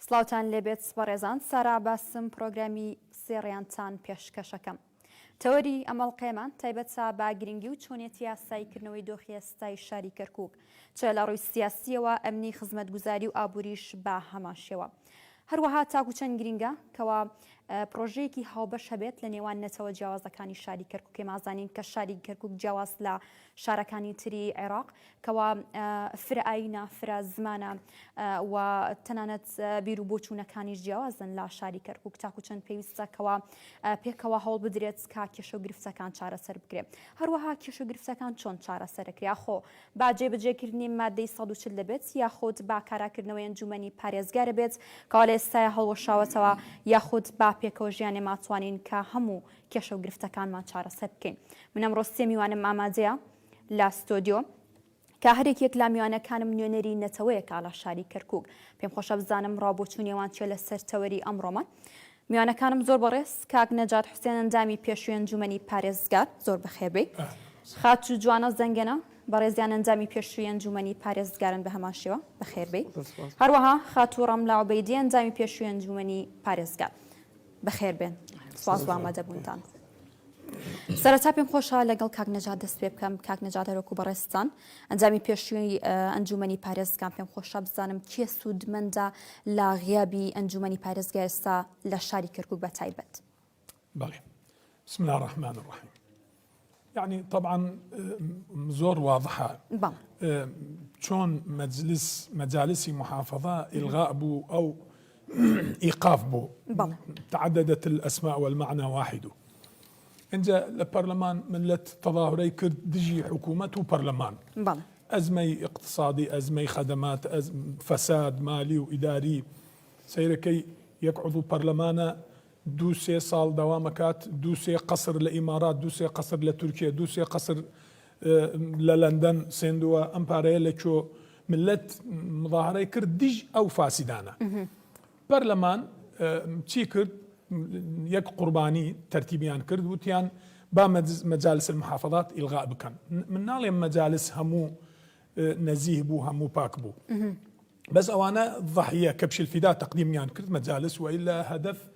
سلااوان لێبێت سپەڕێزان سارا باسم پرۆگرامی سێڕیانتان پێشکەشەکەم. تەوەری ئەمەڵقێمان تایبەتە با گرنگی و چۆنیەتی یاسایکردنەوەی دۆخی ئێستای شاری کەرکووک چە لە ڕووی سیاسیەوە ئەمنی خزمەتگوزاری و ئابووریش با هەماشێوە. هەروەها تاکو چەند گرنگە کەوا پرۆژەیەکی هاوبەش هەبێت لە نێوان نەتەوە جیاوازەکانی شاری کەرکووک. مازانین کە شاری کەرکووک جیاواز لە شارەکانی تری عێراق کەوا فرعینە فرە زمانە و تەنانەت بیر و بۆچوونەکانیش جیاوازن لە شاری کەرکووک. تاکو چەند پێویستە کەوا پێکەوە هەوڵ بدرێت کا کێشە و گرفتەکان چارەسەر بکرێت. هەروەها کێشە و گرفتەکان چۆن چارەسەرکرێ خۆ با جێبەجێکردنی مادەی 140 دەبێت یاخود با کاراکردنەوەی ئەنجومەنی پارێزگارە بێت کەوا لە ئێستای هەڵوەشاوەتەوە یاخود با پێکەوە ژیانێ ماتوانین کە هەموو کێشە و گرفتەکانمان چارەسەر بکەین. من ئەمڕۆ سێ میوانم ئامادەیە لە ستۆدیۆ کە هەرێک لە میوانەکانم نوێنەری نەتەوەیەکە لە شاری کەرکووک. پێم خۆشە بزانم ڕابۆچوونیێوان چێ لە سەرتەوەری ئەمڕۆمان. میوانەکانم زۆر بەڕێز کاک نەجات حوسێن ئەندامی پێشووی ئەنجومەنی پارێزگار زۆر بەخێربێ. خاچ و جوانە زەنگەنە بەڕێزیان ئەندامی پێشووی ئەنجومەنی پارێزگارن بە هەمان شێوە بەخێربێ. هەروەها خاتوو ڕەملا عوبەیدی ئەندامی پێشووی ئەنجومەنی پارێزگار بەخێربێن. سپاس بۆ ئامادەبوونتان. سەرەتا پێم خۆشە لەگەڵ کاک نەجات دەست پێ بکەم. کاک نەجات هەرۆکو بەڕێستان ئەنجامی پێشووی ئەنجومەنی پارێزگار پێم خۆشە بزانم کێ سوودمەندە لە غیابی ئەنجومەنی پارێزگار ئێستا لە شاری کەرکووک بە تایبەت. بەڵێ بسم الله الرحمن الرحيم. يعني طبعا زور واضحة شلون مجالس محافظة إلغاء بو أو إيقاف بو تعددت الأسماء والمعنى واحد. إنجا البرلمان ملت تظاهري كرد دجي حكومة وبرلمان أزمي اقتصادي أزمي خدمات فساد مالي وإداري سيركي يقعدوا برلمانا دوسي صال دوامكات دوسي قصر لإمارات دوسي قصر لتركيا دوسي قصر للندن سندوا أمباريا لكو ملت مظاهرة كرد دج أو فاسدانا برلمان تشي كرد يك قرباني ترتيبيان كرد وتيان با مجالس المحافظات إلغاء بكن من نالي مجالس همو نزيه بو همو باك بو بس أوانا ضحية كبش الفداء تقديم يان كرد مجالس وإلا هدف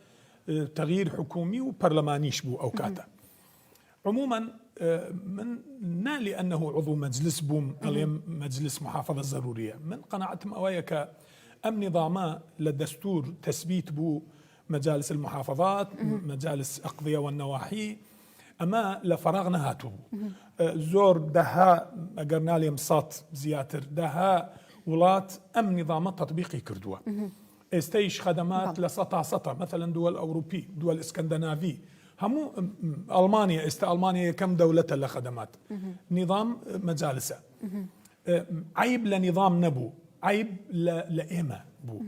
تغيير حكومي وبرلمانيش بو أوكاتا. عموما من نالي أنه عضو مجلس بوم اليوم مجلس محافظة ضرورية من قناعتهم أوايك أم نظاما للدستور تثبيت بو مجالس المحافظات مجالس أقضية والنواحي أما لفراغنا هاتو زور دها أقرنا لي مصات زياتر دها ولات أم نظام تطبيقي كردوا استيش خدمات لسطا مثلا دول أوروبي دول اسكندنافي همو ألمانيا ألمانيا كم دولة لخدمات نظام مجالسة عيب لنظام نبو عيب لإيمة بو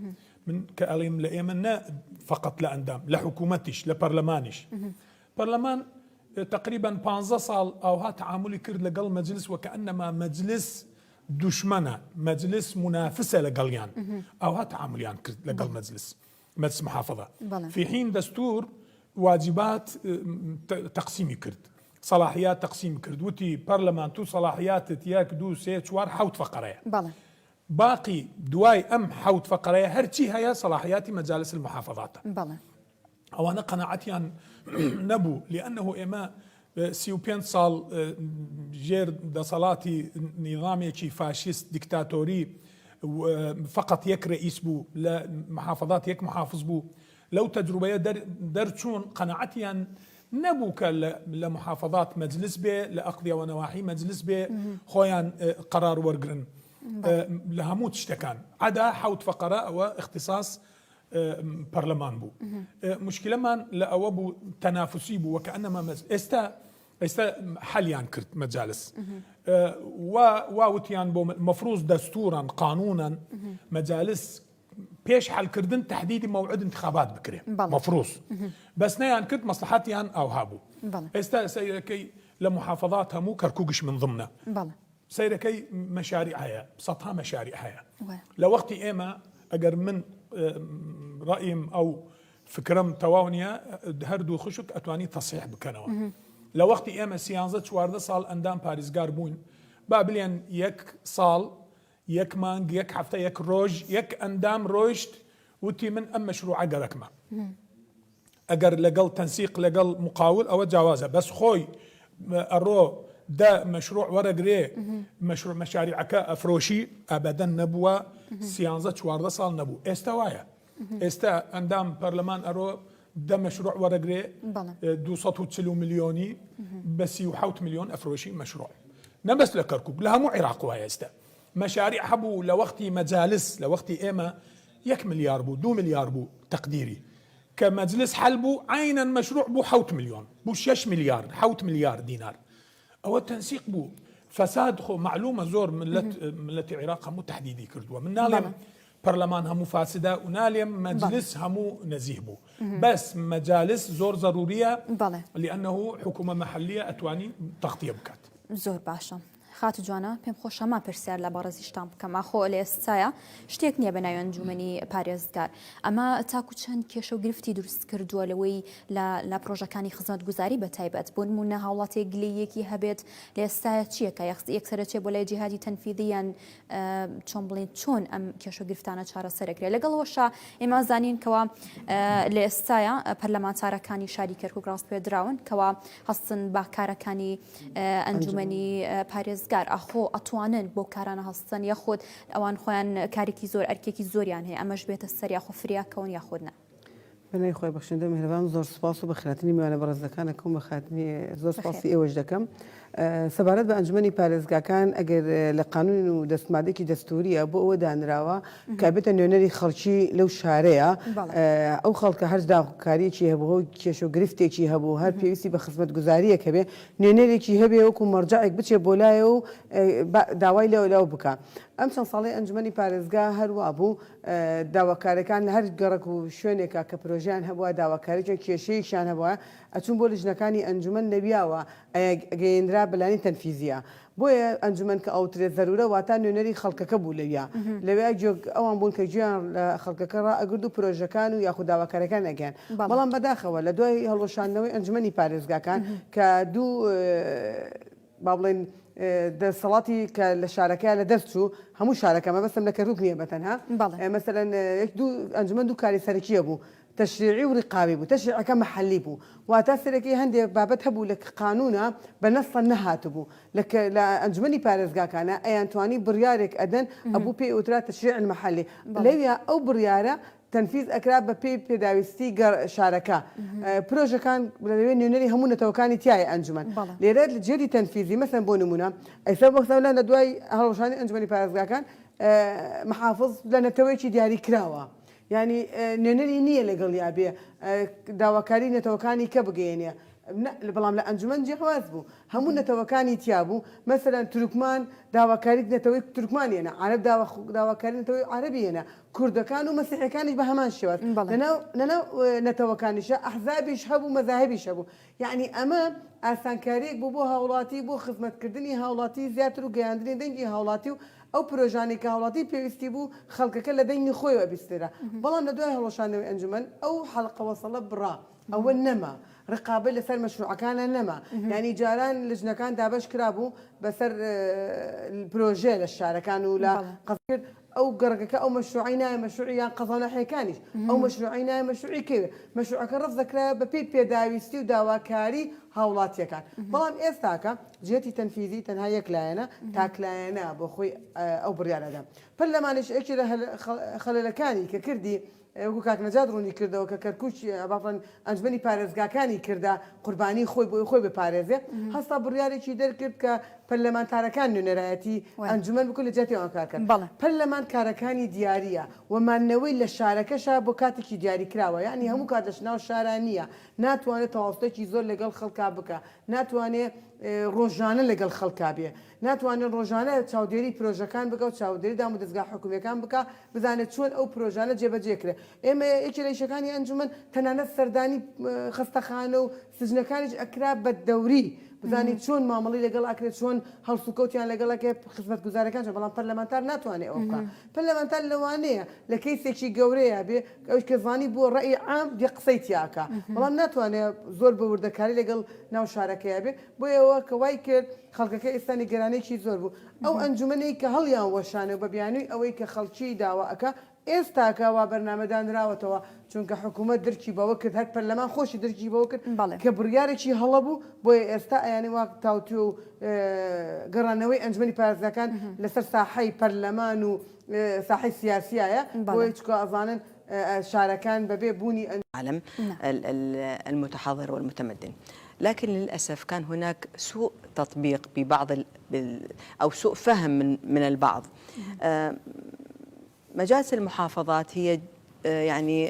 من كأليم لإيمة فقط لأندام لحكومتش لبرلمانش برلمان تقريبا 15 صال أو ها تعاملي كرد لقل مجلس وكأنما مجلس دشمنة مجلس منافسة لقليان أو ها تعامليان كرد لقل مجلس محافظة في حين دستور واجبات تقسيم كرد صلاحيات تقسيم كرد وتي برلمان تو صلاحيات تياك دو سي شوار حوت فقرية باقي دواي أم حوت فقرية هرتي هيا صلاحيات مجالس المحافظات أو أنا قناعتي أن نبو لأنه إما سيوبين صال جير دصلاتي نظامي كي فاشيست ديكتاتوري فقط يك رئيس بو لا محافظات يك محافظ بو لو تجربة درتشون قناعتي أن نبوك لمحافظات مجلس بي لأقضية ونواحي مجلس بي خويان قرار ورقرن لهمو تشتكان عدا حوت فقراء واختصاص برلمان بو مشكلة ما لأوابو تنافسي بو وكأنما استا حليان كرت مجالس واوتيان بو مفروض دستورا قانونا مجالس بيش حل كردن تحديد موعد انتخابات بكري مفروض بس نيان كرت مصلحاتيان او هابو استا سيركي لمحافظات همو كركوكش من ضمنه سيركي مشاريعها سطها مشاريعها لوقت ايما اجر من رأيم أو فكرم تواونيا هردو خشك أتواني تصحيح بكنوا لوقت إيما سيانزة شوارده صال أندام باريزگار بوين بابليان يك صال يك مانج يك حفته يك روج يك أندام روشت وتي من ام مشروع قركما اگر لقل تنسيق لقل مقاول او جوازه بس خوي الرو ده مشروع ورق ري مشروع مشاريعك افروشي ابدا نبوه سيانزه 14 سال نبو استوايا استا اندام برلمان ارو ده مشروع ورق ري 290 مليوني بس يحوت مليون افروشي مشروع نبس لكركوك لها مو عراق ويا استا مشاريع حبو لوقتي مجالس لوقتي ايما 1 مليار بو 2 مليار بو تقديري كمجلس حلبو عينا مشروع بو حوت مليون بو 6 مليار حوت مليار دينار او التنسيق بو فساد خو معلومه زور ملت العراق همو تحديدي كردوا من نالم برلمان همو فاسده ونالم مجلس همو نزيه بو بس مجالس زور ضروريه لانه حكومه محليه اتواني تغطيه بكات زور باشا خات جوانا پێم خۆشە ما پرسیار لە بەڕێزیشتان بکەم ئاخۆ لە ئێستاە شتێک نییە بە ناوی ئەنجومەنی پارێزگار ئەمە تاکو چەند کێشە و گرفتی دروست کردووە لەوەی لە پرۆژەکانی خزمەتگوزاری بە تایبەت بۆ نمونە هاوڵاتێک گلەیەکی هەبێت لە ئێستاە چیەکە یەکسەرەچێ بۆ لای جیهادی تەنفیدیان چۆن بڵێن چۆن ئەم کێشە و گرفتانە چارەسەرەکرێت لەگەڵەوەشە ئێمە زانین کەوا لە ئێستاە پەرلەمانتارەکانی شاری کەرکووک ڕاست پێ دراون کەوا هەستن با کارەکانی ئەنجومەنی پارێزگار ئەخۆ ئەتوانن بۆ کارانە هەستن یاخۆت ئەوان خۆیان کارێکی زۆر ئەرکێکی زۆریان هەیە ئەمەش بێتە سەر یاخۆ فریاکەون یاخۆدنا بەنای خۆی بەخشندە میهرەبان زۆر سپاس و بە خاتنی میوانە بەڕێزەکانەکەم بە خاتنی زۆر سپاسی ئێوەش دەکەم سەبارەت بە ئەنجومەنی پارێزگاکان ئەگەر لە قانون و دەستمادێکی دەستوریە بۆ ئەوە دانراوە کە بێتە نوێنەری خەڵکی لەو شارەیە ئەو خەڵکە هەر داواکاریەکی هەبوو کێش و گرفتێکی هەبوو هەر پێویستی بە خزمەتگوزاریەکە بێ نوێنەرێکی هەبێ وەکو مەرجەعێک بچێ بۆ لایە و داوای لەو بکە ئەم چەند ساڵی ئەنجومەنی پارێزگا هەروە بوو داواکارەکان لە هەر گەڕک و شوێنێکە کە پرۆژیان هەبووە داواکاریێک کێشەیەکیان هەبووە ئەچوون بۆ لژنەکانی ئەنجومەن نەبیاوە گەیەندرا بەلانی تەنفیزیە بۆیە ئەنجومەن کە ئەوترێت زەرورە واتە نوێنەری خەڵکەکە بوو لەویا لەوێ ئەوان بوون کە گویان لە خەڵکەکە ڕائەگرد و پرۆژەکان و یاخود داواکارەکان ئەگەیان بەڵام بەداخەوە لە دوای هەڵۆشاندنەوەی ئەنجومەنی پارێزگاکان کە دوو با بڵێن دەسەڵاتی کە لە شارەکەیان لە دەست چوو هەموو شارەکەمە بەسم لە کەروک نییە بەتەنها مەسەرەن ئەنجومەن دوو کاری سەرەکیە بوو تشريعي ورقابي بو تشريع كم محلي بو واتاثر كي هندي بابت هبو لك قانونا بنص النهات بو لك لا انجمني بارزقا كان اي انتواني بريارك ادن ابو بي اوترا تشريع المحلي ليا او برياره تنفيذ اكراب بي بيداويستي شاركه بروجه كان نونري همونه توكاني تاعي انجمن ليراد الجري تنفيذي مثلا بونمونا اي سبب لنا ندواي هروشاني انجمني بارزقا كان محافظ لنا تويتي دياري كراوه يعني نوێنەری نییە لەگەڵ یابێ داواکاری نەتەوەکانی کە بگەێنێ بەڵام لە ئەنجومەن جیاواز بوو هەموو نەتەوەکانی تیا بوو مەسەرەن تورکمان داواکاری نەتەوەی تورکمانیێنە عەرەب داواکاری نەتەوەی عەرەبیێنە کوردەکان و مەسیحەکانیش بە هەمان شێوەت لەناو نەتەوەکانیشە ئەحزابیش هەبوو مەذاهبیش هەبوو یعنی ئەمە ئاسانکاریەک بوو بۆ هاوڵاتی بۆ خزمەتکردنی هاوڵاتی زیاتر و گەیاندنی دەنگی هاوڵاتی و ئەو پرۆژانی کە هاوڵاتی پێویستی بوو خەڵکەکە لە دەنگی خۆیەوە بیستێرە بەڵام لە دوای هەڵۆشانەوەی ئەنجومەن ئەو حەڵقەوەسەڵە بڕا ئەوە نەما ڕقابە لەسەر مەشروعەکانە نەما یعنی جاران لژنەکان دابەش کرابوو بەسەر پرۆژێ لە شارەکان و لە قەزکرد ئەو گەڕگەکە ئەو مەشروعی نایە مەشروعیان قەزانەحیەکانیش ئەو مەشروعی نایە مەشروعی کەوێ مەشروعەکە ڕەف دەکرا بە پێی پێداویستی و داواکاری هاوڵاتیەکان بەڵام ئێستاکە جێتی تەنفیزی تەنها یەک لایەنە تاکلایەنە بۆ خۆی ئەو بڕیارەدا پەرلەمانیش یەکی لە خەلەلەکانی کە کردی وەکو کاک نەجات ڕوونی کردەوە کە کەرکووچ باڵێن ئەنجمەنی پارێزگاکانی کردا قوربانی خۆی بۆی خۆی بپارێزێ هەستا بڕیارێکی دەرکرد کە پەرلەمانتارەکان نوێنەرایەتی ئەنجومەن بکو لە جێتیەوە کارکەن پەرلەمان کارەکانی دیاریە وەمانەوەی لە شارەکەشا بۆ کاتێکی دیاری کراوە یعنی هەموو کاتەش ناو شارانیە ناتوانێت تەواوستێکی زۆر لەگەڵ خەڵکا بکە ناتوانێت ڕۆژانە لەگەڵ خەڵکا بێ ناتوانێت ڕۆژانە چاودێری پرۆژەکان بکە و چاودێری دام و دەستگا حکوومیەکان بکە بزانێت چۆن ئەو پرۆژانە جێبەجێکرێت ئێمە یەکی لە ئیشەکانی ئەنجومەن تەنانەت سەردانی خستەخانە و سزنەکانیش ئەکرا بە دەوری بزانیت چۆن مامەڵی لەگەڵ ئەکرێت چۆن هەڵسوکەوتیان لەگەڵەکە خزمەتگوزارەکان بەڵام پەرلەمانتار ناتوانێت ئەو بکە پەرلەمانتار لەوانەیە لە کەیسێکی گەورەیە بێ ئەوش کە زانی بۆ ڕێی عام دی قسەی تیاکە بەڵام ناتوانێت زۆر بە وردەکاری لەگەڵ ناو شارەکەیە بێ بۆ ئەوە کە وای کرد خەڵکەکە ئێستا نیگەرانێکی زۆر بوو ئەو ئەنجومەنەی کە هەڵیان وەشانە بە بیانووی ئەوەی کە خەڵکی داواەکە ئێستاکەوا بەرنامەدانراوەتەوە چونکە حکوومەت دەرکی بەوە کرد هەر پەرلەمان خۆشی دەرکی بەوە کرد کە بڕیارێکی هەڵەبوو بۆیە ئێستا ئەیانێ وا تاوتوێ و گەڕانەوەی ئەنجمەنی پارێزەکان لەسەر ساحەی پەرلەمان و ساحەی سیاسیایە بۆیە چکە ئەزانن شارەکان بەبێ بوونی العالم المتحضر والمتمدن. لكن للأسف كان هناك سوء تطبيق ببعض أو سوء فهم من البعض. مجالس المحافظات هي يعني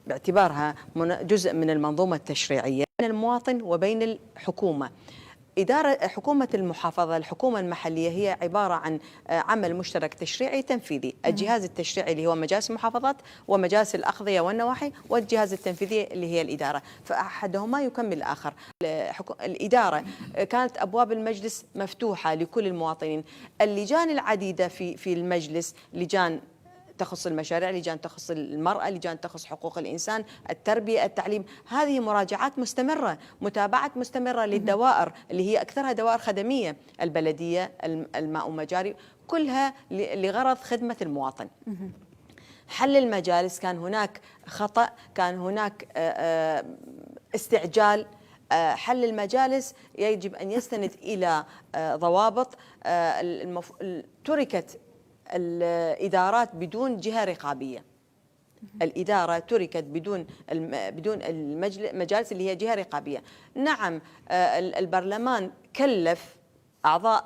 باعتبارها جزء من المنظومة التشريعية بين المواطن وبين الحكومة. حكومة المحافظة، الحكومة المحلية، هي عبارة عن عمل مشترك تشريعي تنفيذي. الجهاز التشريعي اللي هو مجالس المحافظات ومجالس الأقضية والنواحي، والجهاز التنفيذي اللي هي الإدارة، فأحدهما يكمل الآخر. الإدارة كانت أبواب المجلس مفتوحة لكل المواطنين. اللجان العديدة في المجلس، لجان تخص المشاريع، لجان تخص المرأة، لجان تخص حقوق الإنسان، التربية، التعليم، هذه مراجعات مستمرة، متابعات مستمرة للدوائر اللي هي أكثرها دوائر خدمية، البلدية، الماء ومجاري، كلها لغرض خدمة المواطن. حل المجالس كان هناك خطأ، كان هناك استعجال. حل المجالس يجب أن يستند إلى ضوابط. تركت الإدارات بدون جهة رقابية. الإدارة تركت بدون المجالس اللي هي جهة رقابية. نعم، البرلمان كلف أعضاء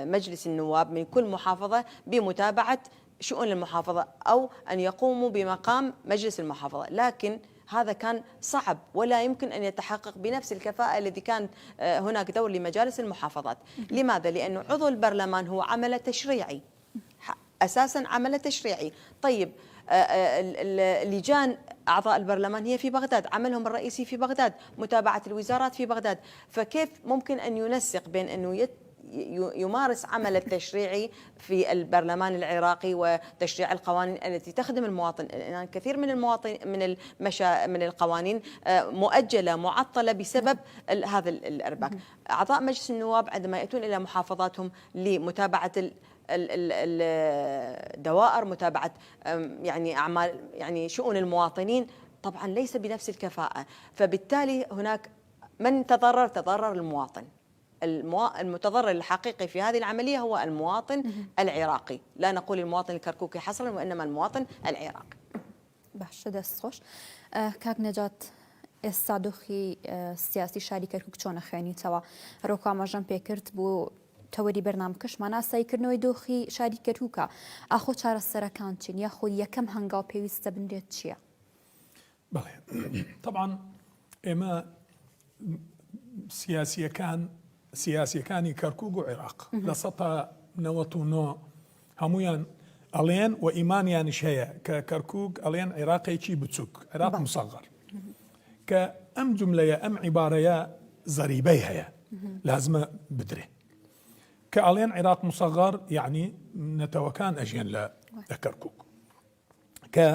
مجلس النواب من كل محافظة بمتابعة شؤون المحافظة أو أن يقوموا بمقام مجلس المحافظة، لكن هذا كان صعب ولا يمكن أن يتحقق بنفس الكفاءة الذي كان هناك دور لمجالس المحافظات. لماذا؟ لأنه عضو البرلمان هو عمل تشريعي، أساساً عمل تشريعي. طيب، لجان أعضاء البرلمان هي في بغداد، عملهم الرئيسي في بغداد، متابعة الوزارات في بغداد، فكيف ممكن أن ينسق بين أنه يمارس عمل التشريعي في البرلمان العراقي وتشريع القوانين التي تخدم المواطن؟ يعني كثير من القوانين مؤجلة، معطلة بسبب هذا الأرباك. أعضاء مجلس النواب عندما يأتون إلى محافظاتهم لمتابعة الدوائر، متابعة يعني أعمال، يعني شؤون المواطنين، طبعا ليس بنفس الكفاءة، فبالتالي هناك من تضرر المواطن. المتضرر الحقيقي في هذه العملية هو المواطن العراقي، لا نقول المواطن الكركوكي حصرا، وإنما المواطن العراقي. باشە دەستخۆش. کاک نەجات، ئێستا دۆخی سیاسی شاری کەرکووک چۆنە خوێنیتەوە؟ هەروەکو ئاماژەم پێکرد بۆ تەوەری بەرنامکەشمان ئاساییکردنەوەی دۆخی شاری کەرکووکە. ئاخۆ چارەسەرەکان چین، یاخۆ یەکەم هەنگاو پێویستە بنرێت چییە؟ بەڵێ، طبعا ئێمە سیاسیەکانی کەرکووک و عێراق لە سەدە 99 هەمویان ئەڵێن و ئیمانیانش هەیە کە کەرکووک ئەڵێن عێراقێکی بچووک، عێراق مسەغەر، کە ئەم جملەیە، ئەم عیبارەیە زەریبەی هەیە، لازمە بدرێ. کە ئەڵێن عێراق مسەغەر یعنی نەتەوەکان ئەژێن لە کەرکووک، کە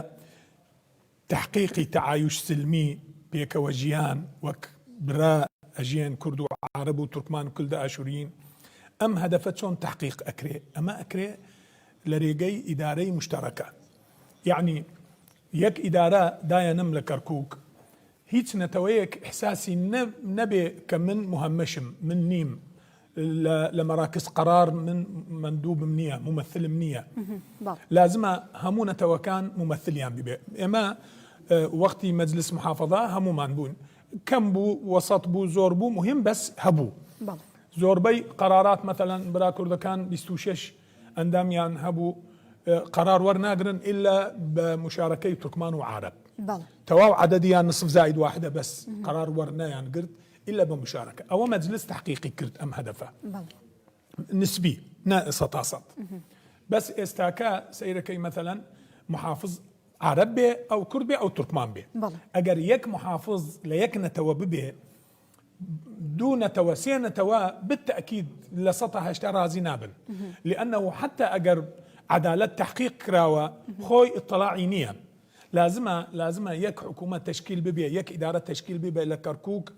تحقیقی تەعایش سلمی، پێکەوە ژیان وەک برا ئەژێن کورد و عەرەب و تورکمان و کولدە ئاشوریین، ئەم هەدەفە چۆن تحقیق ئەکرێ؟ ئەمە ئەکرێ لە ڕێگەی ئیدارەی مشتەرەکە. یعنی یەک ئیدارە دایەنم لە کەرکووک، هیچ نەتەوەیەک احساسی نەبێ کە من مهمەشم، من نیم لە مەراکز قەرار، من مندوبم نییە، ممثلم نییە، لازمە هەموو نەتەوەکان ممثلیان ببێ. ئێمە وەختی مەجلس محافەظە هەمومان بوون، کەم بوو، وەسەط بوو، زۆر بوو، مهم بەس هەبوو. زۆربەی قەرارات مەثەلاً برا کوردەکان 26 ئەندامیان هەبوو، قەرار وەرناگرن ئیلا بە مشارەکەی تورکمان و عەرەب، تەواو عەدەدیان نصف زائد واحدە، بەس قەرار وەرنایان گرت إلا بمشاركة. أو مجلس تحقيقي كرت أم هدفه نسبي ناقصة تاسط، بس استاكا سيركي مثلا محافظ عربي أو كردي أو تركمان بي، أجر يك محافظ ليك نتوا به دون توسيع نتوا بالتأكيد لسطها اشترى زنابا، لأنه حتى أجر عدالة تحقيق كراوة خوي اطلاعي نية، لازمة يك حكومة تشكيل ببيع، يك إدارة تشكيل ببيع لكركوك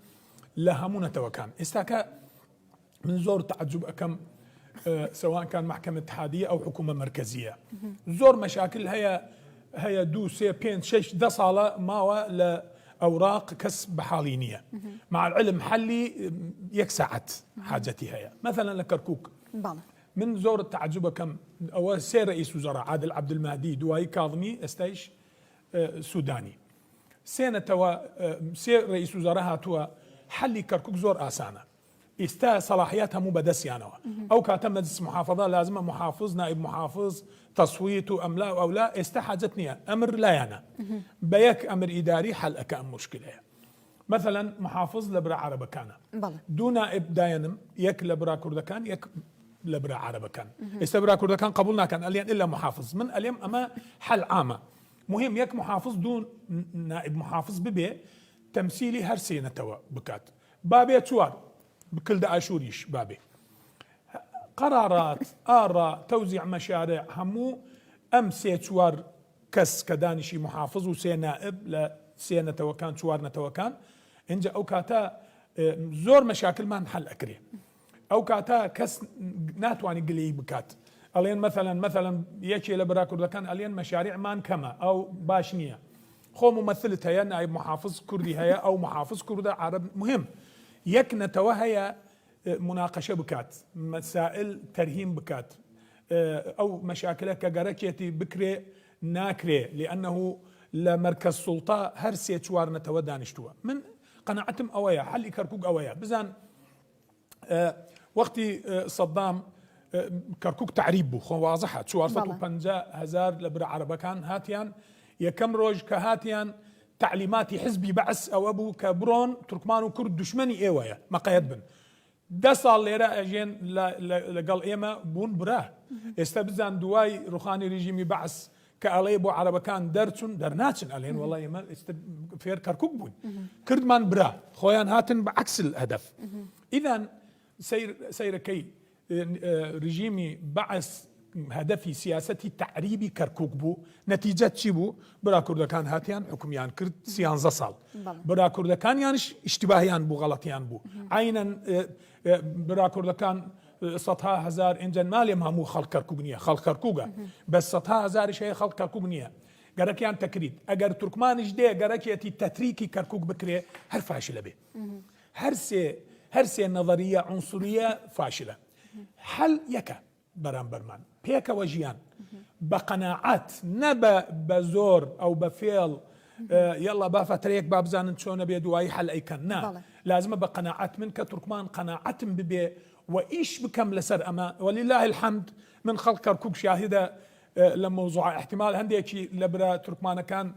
لهمونة وكان استاكا من زور تعجب أكم سواء كان محكمة اتحادية أو حكومة مركزية. زور مشاكل هي دو سي بين شش ده صالة ماوى لأوراق كسب حالينية مع العلم حلي يكسعت حاجتي هي مثلا لكركوك من زور التعجب كم أو سير رئيس وزراء عادل عبد المهدي دواي كاظمي استيش سوداني سنة توا سير رئيس وزراء هاتوا حلي كركوك زور آسانة استا صلاحياتها مو بدسيانة او كاتم مجلس محافظة لازم محافظ نائب محافظ تصويت أم لا أو لا استا حاجتني أمر لا يانا بيك أمر إداري حل أكام مشكلة مثلا محافظ لبرا عربكان دون نائب داينم يك لبرا كردكان يك لبرا عربكان استبرا كردكان قبولنا كان اليان إلا محافظ من اليوم أما حل عامة مهم يك محافظ دون نائب محافظ ببي تمثيلي هر سنة توا بكات بابي توار بكل داشوريش بابي قرارات آراء توزيع مشاريع همو أمسي توار كس كدانشي محافظ وسي نائب لسينة توكان توارنا توكان إنجا أو كاتا زور مشاكل ما نحل أكري أو كاتا كس ناتواني قلي بكات ألين مثلا يكي لبراكور لكان ألين مشاريع مان كما أو باشنية خو ممثلة هيا نائب محافظ كردي هيا أو محافظ كردي عرب مهم يكنا توهيا مناقشة بكات مسائل ترهيم بكات أو مشاكل كجركيتي بكري ناكري لأنه لمركز سلطة هرسي توارنا تودانشتوا من قناعتم أويا حل كركوك أويا بزان وقتي صدام كركوك تعريبه خو واضحة شوار فتو بنجا هزار لبرا عربكان هاتيان يكم روج كهاتيان تعليماتي حزبي بعث او ابو كبرون تركمان وكرد دشمني ايويا ما قيد بن دصال ليرا اجين لقال ايما بون براه استبزان دواي روخاني ريجيمي بعث كاليبو عربكان درتون درناتن الين والله يما فير كركوك بون كردمان براه خويان هاتن بعكس الهدف اذا سير كي ريجيمي بعث هدفي سياستي تعريبي كركوك بو نتيجة شبو برا كردكان هاتيان حكميان كرد سيان زصال برا كردكان يانش اشتباهيان بو غلطيان بو عينا برا كردكان سطها هزار انجن مالي مو خلق كركوغنية خلق كركوغا بس سطها هزار شيء خلق كركوغنية قركيان تكريد اگر تركمان جدي قركيتي تتريكي كركوك بكري هر فاشلة به هرسي نظرية عنصرية فاشلة حل يكا برام برمان بيكا وجيان بقناعات نبا بزور او بفيل يلا بافتريك بابزان شلون بيدواي حل اي كان لازم بقناعات منك تركمان قناعات ببي وايش بكم لسر اما ولله الحمد من خلق كركوك شاهده لموضوع احتمال هنديكي لبرا تركمان كان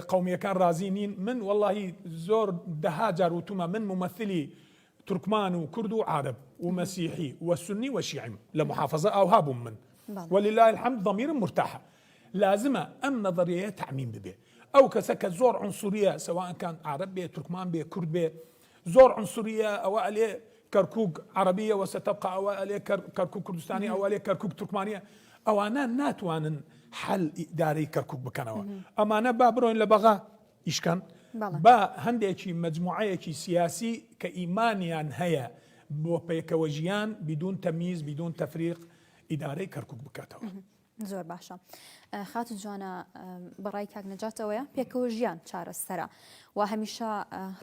قوميه كان رازينين من والله زور دهاجر وتما من ممثلي تركمان وكرد وعرب ومسيحي والسني والشيعي لمحافظة أو هاب من ولله الحمد ضمير مرتاحة لازمة أم نظرية تعميم ببي أو كسكة زور عنصرية سواء كان عرب بي تركمان بي كرد بي زور عنصرية أو عليه كركوك عربية وستبقى أو عليه كركوك كردستاني أو عليه كركوك تركمانية أو أنا ناتوان حل إداري كركوك بكنوا أما أنا بابروين لبغا إيش كان با هنديكي مجموعيكي سياسي كإيمانيان هيا بوبيكوجيان بدون تمييز بدون تفريق إداري كركوك بكاتوا زۆر باشە خات جوانە بەڕای کاک نەجاتەوەیە پێکەوەژیان چارەسەرە و هەمیشە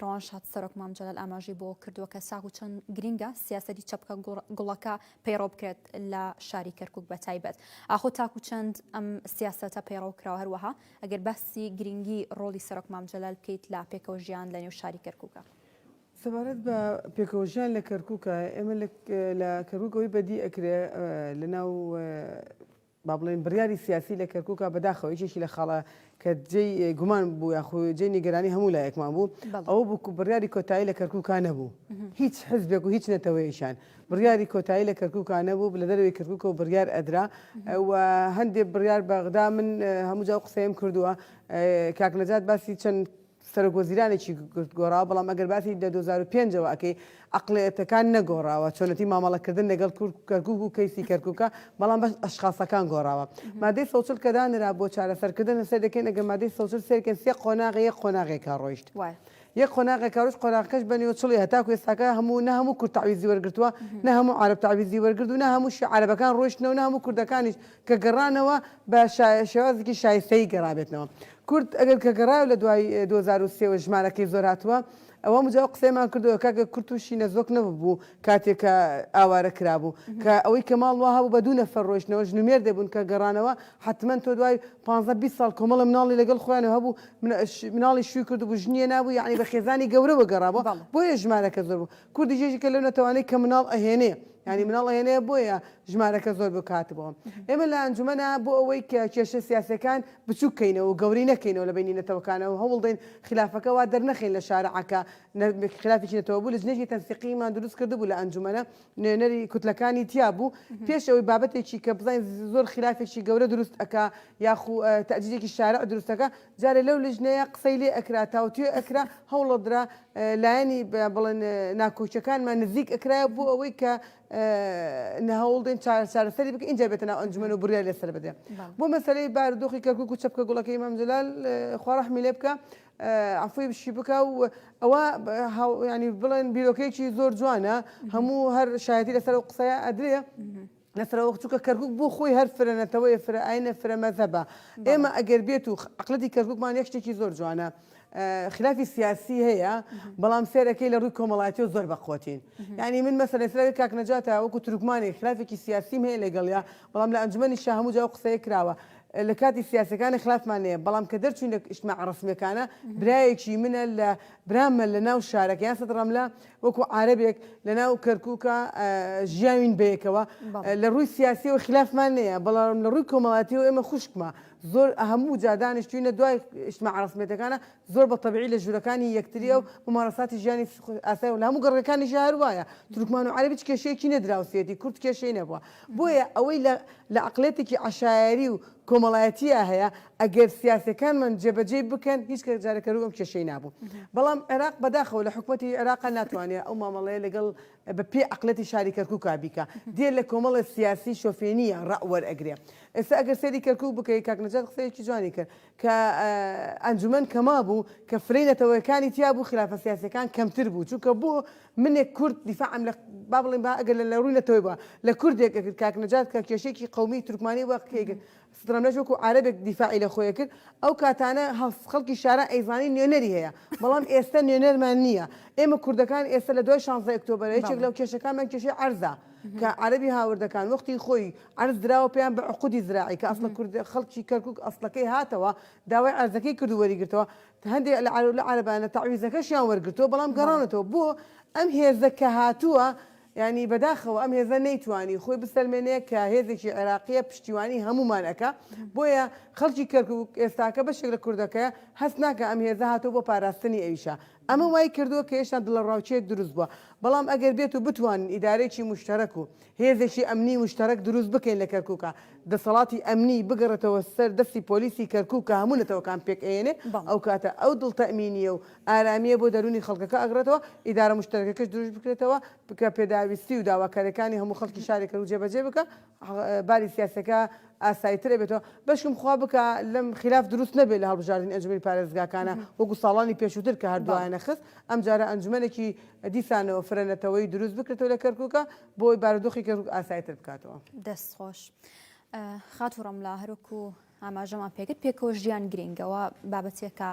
ڕەوانشات سەرۆک مام جەلال ئاماژەی بۆ کردووە کە ساغ و چەند گرینگە سیاسەتی چەپکە گوڵەکە پەیڕۆ بکرێت لە شاری کەرکووک بەتایبەت ئاخۆ تاکو چەند ئەم سیاسەتە پەیڕۆ کراوە هەروەها ئەگەر بەسی گرنگی ڕۆڵی سەرۆک مام جەلال بکەیت لە پێکەوەژیان لە نێو شاری کەرکووکە سەبارەت بە پێکەوەژیان لە کەرکووکە ئێمە لە کەرکووکەوەی بەدی ئەکرێ لەناو با بڵێن بڕیاری سیاسی لە کەرکووکە بەداخەوە یەکێکی لە خاڵە کە جێی گومان بوو یاخۆ جێی نیگەرانی هەموو لایەکمان بوو ئەوە بوو بڕیاری کۆتایی لە کەرکووکە نەبوو هیچ حزبێک و هیچ نەتەوەیشان بڕیاری کۆتایی لە کەرکووکە نەبوو لە دەروی کەرکووکە و بڕیار ئەدرا و هەندێک بڕیار بەغدا من هەموو جا قسەیم کردووە کاک نەجات باسی چەند سەرۆک وەزیرانێکی گۆڕاوە بەڵام ئەگەر باسی لە 2005ەوە ئەکەی عەقڵیەتەکان نەگۆڕاوە چۆنەتی مامەڵەکردن لەگەڵ کەرکووک و کەیسی کەرکووکە بەڵام بەش ئەشخاصەکان گۆڕاوە مادەی سەوچل کە دانرا بۆ چارەسەرکردن سەر دەکەین ئەگەر مادەی سەوچل سێرکەن سێ قۆناغی یەک قۆناغێکا ڕۆیشت یەک قۆناغی کاروش قۆناغەکەش بەنێوە چڵی هەتاکو ئێستاکە هەموو نە هەموو کورد تعویزی وەرگرتووە نە هەموو عەرەب تعویزی وەرگرت و نە هەموو عەرەبەکان ڕۆیشتنەوە نە هەموو کوردەکانیش کە گەڕانەوە بە شێوازێکی شایستەیی گەڕابێتنەوە. کورد ئەگەر کە گەڕایەوە لە دوای 2023 ژمارەکەی زۆر هاتووە ئەوە مجا قسەیمان کردەوە کاکە کورت و شینە زۆک نەبوو کاتێک کە ئاوارە کرابوو کە ئەوەی کە ماڵ وا هەبوو بە دوو نەفەر ڕۆیشتنەوە ژنومێر دەبوون کە گەڕانەوە حتمما تۆ دوای 15-20 ساڵ کۆمەڵە مناڵی لەگەڵ خۆیانەوە هەبوو مناڵی شووی کرد بوو ژنیە نابوو یعنی بە خێزانی گەورەوە گەڕابوو بۆیە ژمارەکە زۆر بوو. کوردی ژێژی کە لەو نەتوانێت کە مناڵ ئەهێنێ ینی مناڵ هێنەیە بۆیە ژمارەکە زۆر بکاتبەوە. ئێمە لە ئەنجومەنە بۆ ئەوەی کە کێشە سیاسەکان بچووکەینەوە و گەوری نەکەینەوە لە بینی نەتەوەکانەوە هەوڵدەین خلافەکە وا دەرنەخین لە شارعەکە خلافێکی نەتەوە بوو لە ژنێکی تەنسیقیمان دروست کردبوو لە ئەنجومەنە نوێنەری کوتلەکانی تیا بوو پێش ئەوەی بابەتێکی کە بزانین زۆر خلافێکی گەورە دروست ئەکا یاخو تەجیرێکی شارع دروستەکە جارێ لەو لژنەیە قسەی لێ ئەکرا تاوتوێ ئەکرا هەوڵەدرا لایەنی بڵێن ناکۆچەکانمان نزیک ئەکرایە بۆ ئەوەی کە نهەوڵدەین چارەسەری بکە اینجا بێتە ناو ئەنجومەن و بڕیار لێسەر بدێ. بۆ مەسەلەی بارودۆخی کەرکووک و چەپکە گوڵەکەی ئیمام جەلال خوا ڕەحمی لێ بکە عفوی بشی بکە و ئەوە ینی بڵێن بیرۆکەیەکی زۆر جوانە هەموو هەر شایەتی لەسەر و قسەیە ئەدرێ لەسەرەوە چووکە کەرکووک بۆ خۆی هەر فرەنەتەوەی فرەعینە فرەمەذەبە. ئێمە ئەگەر بێت و عەقڵەتی کەرکووکمان یەک شتێکی زۆر جوانە خلافی سیاسی هەیە بەڵام سێرەکەی لە ڕووی کۆمەڵایەتی و زۆر بەخۆتین. یعنی من مەسەلەی سەرەوەی کاک نەجاتە وەکو تورکمانی خلافێکی سیاسیم هەیە لەگەڵیا بەڵام لە ئەنجومەنی شا هەموو جا قسەیە کراوە لە کاتی سیاسەکانی خلافمان هەیە بەڵام کە دەرچوین لە ئیجتیماع ڕەسمیەکانە برایەکی منە لە برامە لە ناو شارەکە یان سەدڕەملە وەکو عارەبێک لە ناو کەرکووکە ژیاوین بەیەکەوە لە ڕووی سیاسی و خلافمان هەیە بەڵام لە ڕووی کۆمەڵایەتیەوە ئێمە خوشکمە زۆر هەموو جا دانیشتوینە دوای ئیجتیماع ڕەسمیەتەکانە زۆر بە تەبیعی لە ژوورەکانی یەکتریە و ممارەساتی ژیانی ئاسایی و لە هەموو گەڕەکانی هەروایە تورکمان و عەرەبی هیچ کێشەیەکی نەدراوسێتی کورد کێشەی نەبووە بۆیە ئەوەی لە عەقڵێتێکی عەشایری و کۆمەڵایەتیە هەیە ئەگەر سیاسەکانمان جێبەجێ بکەن هیچ کە جارەکەروو ئەم کێشەی نابوو. بەڵام عێراق بەداخەوە لە حکوومەتی عێراق ناتوانێت ئەو مامەڵەیە لەگەڵ بە پێ عەقڵەتی شاری کەرکووک بیکە دێ لە کۆمەڵە سیاسی شۆفێنیە ڕەع وەرئەگرێ. ئێستا ئەگەر سێری کەرکووک بکەی کاک نەجات قسەیەکی جوانی کرد کە ئەنجومەن کەما بوو کە فرەینەتەوەیەکانی تیا بوو خلافە سیاسەکان کەمتر بوو چونکە بۆ منێک کورد دیفاعم لە با بڵێن ئەگەر لە ڕووی نەتەوەی بووە لە کوردێک کاک نەجات کە کێشێکی قەومی تورکمانی وەقتێک سترەملەش وەکو عەرەبێک دیفاعی لە خۆیە کرد ئەو کاتانە خەڵکی شارە ئەیزانی نوێنەری هەیە بەڵام ئێستا نوێنەرمان نییە. ئێمە کوردەکان ئێستا لە دوای 16 ئۆکتۆبەر یەکێک لەو کێشەکانمان کێشەی عەرزە کە عەرەبی هاوردەکان وەختی خۆی عەرز دراوە پێیان بە عقودی زراعی کە ئەسڵە خەڵکی کەرکووک ئەسڵەکەی هاتەوە داوای عەرزەکەی کرد و وەریگرتەوە هەندێک لە عەرەبانە تەعویزەکەشیان وەرگرتەوە بەڵام گەڕانەتەوە بۆ ئەم هێزە کە هاتووە ینی بەداخەوە ئەم هێزە نەیتوانی خۆی بسەلمێنەیە کە هێزێکی عێراقیە پشتیوانی هەمومانەکە بۆیە خەڵکی کەرکووک ئێستاکە بەشێک لە کوردەکەیە هەست ناکە ئەم هێزە هاتووە بۆ پاراستنی ئەویشە ئەمە وای کردووە کە هێشتا دڵە ڕاوچەیەک دروست بووە بەڵام ئەگەر بێت و بتوانن ئیدارێکی مشتەرەک و هێزێکی ئەمنی مشتەرەک دروست بکەین لە کەرکووکە دەسەڵاتی ئەمنی بگەڕێتەوە سەر دەستی پۆلیسی کەرکووکە هەموو نەتەوەکان پێک ئێنێ ئەو کاتە ئەو دڵتەمینیە و ئارامیە بۆ دەرونی خەڵکەکە ئەگرێتەوە ئیدارە مشتەرەکەش دروست بکرێتەوە بکە پێداویستی و داواکاریەکانی هەموو خەڵکی شارێکە و جێبەجێ بکە باری سیاسەکە ئاساییترە بێتەوە بەشم خوا بکە لەم خلاف دروست نەبێت لە هەڵبژاردننی ئەنجومەنی پارێزگاکانە وەکو ساڵانی پێشووتر کە هەردووایانە خست ئەم جارە ئەنجومەنێکی دیسانەوە فرەنەتەوەی دروست بکرێتەوە لە کەرکووکە بۆی بارودۆخی کەرکووک ئاساییتر بکاتەوە. دەستخۆش خاتوڕەم لا هەروکو ئاماژەمان پێکرد پێکەوە ژیان گرنگەوە بابەتێکە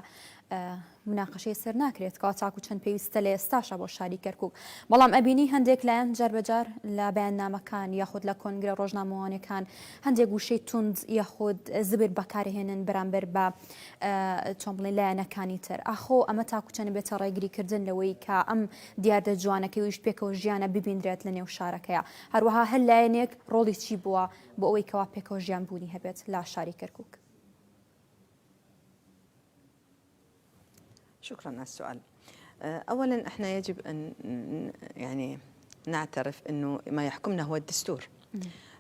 مناقەشەی سەر ناکرێت کەوا تاکو چەند پێویستە لە ئێستاشە بۆ شاری کەرکووک بەڵام ئەبینی هەندێک لایەن جاربەجار لە بەیاننامەکان یاخود لە کۆنگرە ڕۆژنامەوانەکان هەندێک گوشەی توند یاخود زبر بەکارهێنن بەرامبەر بە چۆن بڵێن لایەنەکانی تر ئاخۆ ئەمە تاکو چەند بێتە ڕێگریکردن لەوەی کە ئەم دیاردە جوانەکەی ویشت پێکەوە ژیانە ببیندرێت لە نێو شارەکەیە هەروەها هەر لایەنێک ڕۆڵی چی بووە بۆ ئەوەی کەوا پێکەوە ژیان بوونی هەبێت لا شاری کەرکووک. شكرا على السؤال. أولا احنا يجب أن يعني نعترف أنه ما يحكمنا هو الدستور.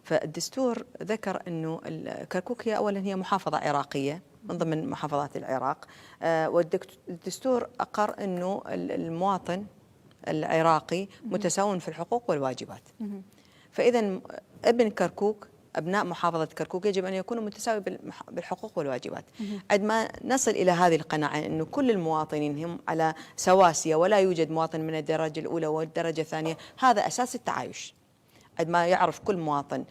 فالدستور ذكر أنه كركوك هي أولا هي محافظة عراقية من ضمن محافظات العراق والدستور أقر أنه المواطن العراقي متساو في الحقوق والواجبات. فإذا ابن كركوك أبناء محافظة كركوك يجب أن يكونوا متساوي بالحقوق والواجبات. عندما نصل إلى هذه القناعة أن كل المواطنين هم على سواسية ولا يوجد مواطن من الدرجة الأولى والدرجة الثانية، هذا أساس التعايش. عندما يعرف كل مواطن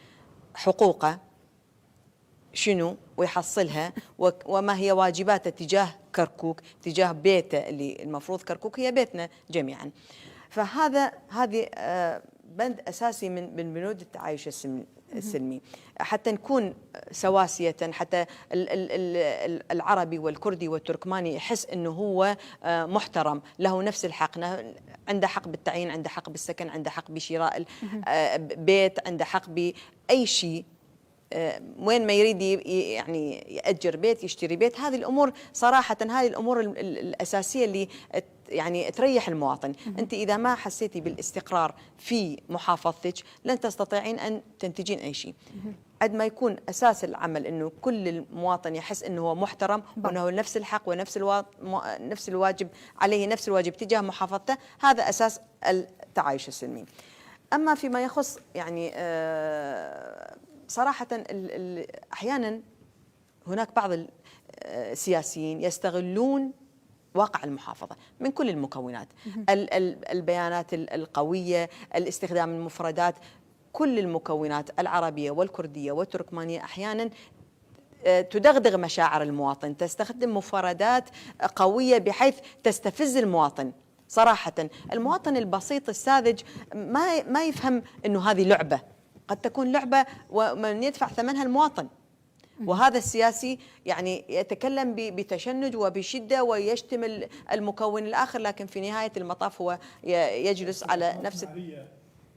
حقوقه شنو ويحصلها وما هي واجباته تجاه كركوك، تجاه بيته اللي المفروض كركوك هي بيتنا جميعا. هذه بند أساسي من بنود التعايش السلمي، حتى نكون سواسية، حتى العربي والكردي والتركماني يحس أنه هو محترم، له نفس الحق، عنده حق بالتعيين، عنده حق بالسكن، عنده حق بشراء بيت، عنده حق بأي شيء. وين ما يريد يعني يأجر بيت، يشتري بيت. هذه الأمور صراحة هذه الأمور الأساسية اللي يعني تريح المواطن. أنت إذا ما حسيتي بالاستقرار في محافظتك لن تستطيعين أن تنتجين أي شيء. عندما يكون أساس العمل أنه كل المواطن يحس أنه هو محترم وأنه نفس الحق ونفس نفس الواجب عليه، نفس الواجب تجاه محافظته، هذا أساس التعايش السلمي. أما فيما يخص يعني صراحة أحيانا هناك بعض السياسيين يستغلون واقع المحافظة من كل المكونات، البيانات القوية، الاستخدام المفردات، كل المكونات العربية والكردية والتركمانية أحيانا تدغدغ مشاعر المواطن، تستخدم مفردات قوية بحيث تستفز المواطن. صراحة المواطن البسيط الساذج ما يفهم أنه هذه لعبة، قد تكون لعبة ومن يدفع ثمنها المواطن. وهذا السياسي يعني يتكلم بتشنج وبشدة ويشتم المكون الآخر، لكن في نهاية المطاف هو يجلس على نفس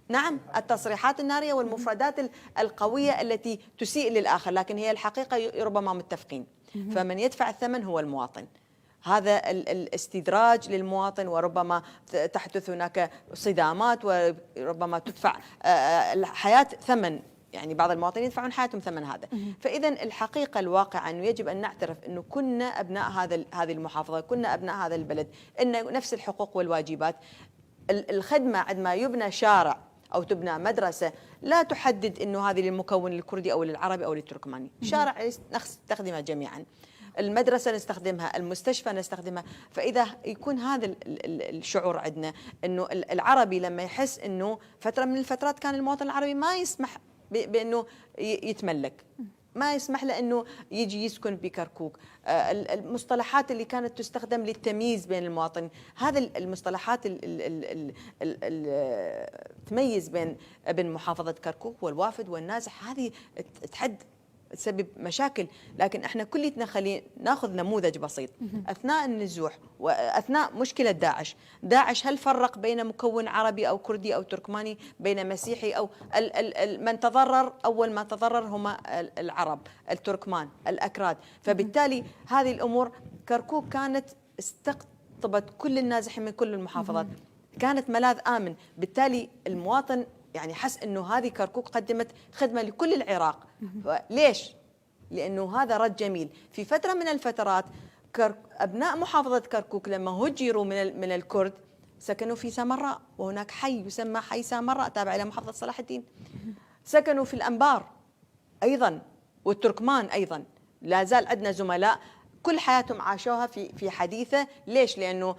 نعم التصريحات النارية والمفردات القوية التي تسيء للآخر، لكن هي الحقيقة ربما متفقين. فمن يدفع الثمن هو المواطن. هذا الاستدراج للمواطن، وربما تحدث هناك صدامات، وربما تدفع الحياة ثمن، يعني بعض المواطنين يدفعون حياتهم ثمن هذا. فإذا الحقيقة الواقع أنه يجب أن نعترف أنه كنا أبناء هذه المحافظة، كنا أبناء هذا البلد، أن نفس الحقوق والواجبات. الخدمة عندما يبنى شارع أو تبنى مدرسة لا تحدد أنه هذه للمكون الكردي أو للعربي أو للتركماني. شارع نستخدمها جميعا، المدرسة نستخدمها، المستشفى نستخدمها. فإذا يكون هذا الشعور عندنا أنه العربي لما يحس أنه فترة من الفترات كان المواطن العربي ما يسمح بأنه يتملك، ما يسمح له أنه يجي يسكن بكركوك. المصطلحات اللي كانت تستخدم للتمييز بين المواطن، هذه المصطلحات تميز بين محافظة كركوك والوافد والنازح، هذه تسبب مشاكل. لكن احنا كلنا ناخذ نموذج بسيط. اثناء النزوح واثناء مشكله داعش هل فرق بين مكون عربي او كردي او تركماني، بين مسيحي او من تضرر؟ اول ما تضرر هم العرب، التركمان، الاكراد. فبالتالي هذه الامور كركوك كانت استقطبت كل النازحين من كل المحافظات، كانت ملاذ امن. بالتالي المواطن يعني حس انه هذه كركوك قدمت خدمه لكل العراق. ليش؟ لانه هذا رد جميل. في فتره من الفترات ابناء محافظه كركوك لما هجروا من الكرد سكنوا في سامراء، وهناك حي يسمى حي سامراء تابع الى محافظه صلاح الدين. سكنوا في الانبار ايضا، والتركمان ايضا. لا زال عندنا زملاء كل حياتهم عاشوها في حديثه. ليش؟ لانه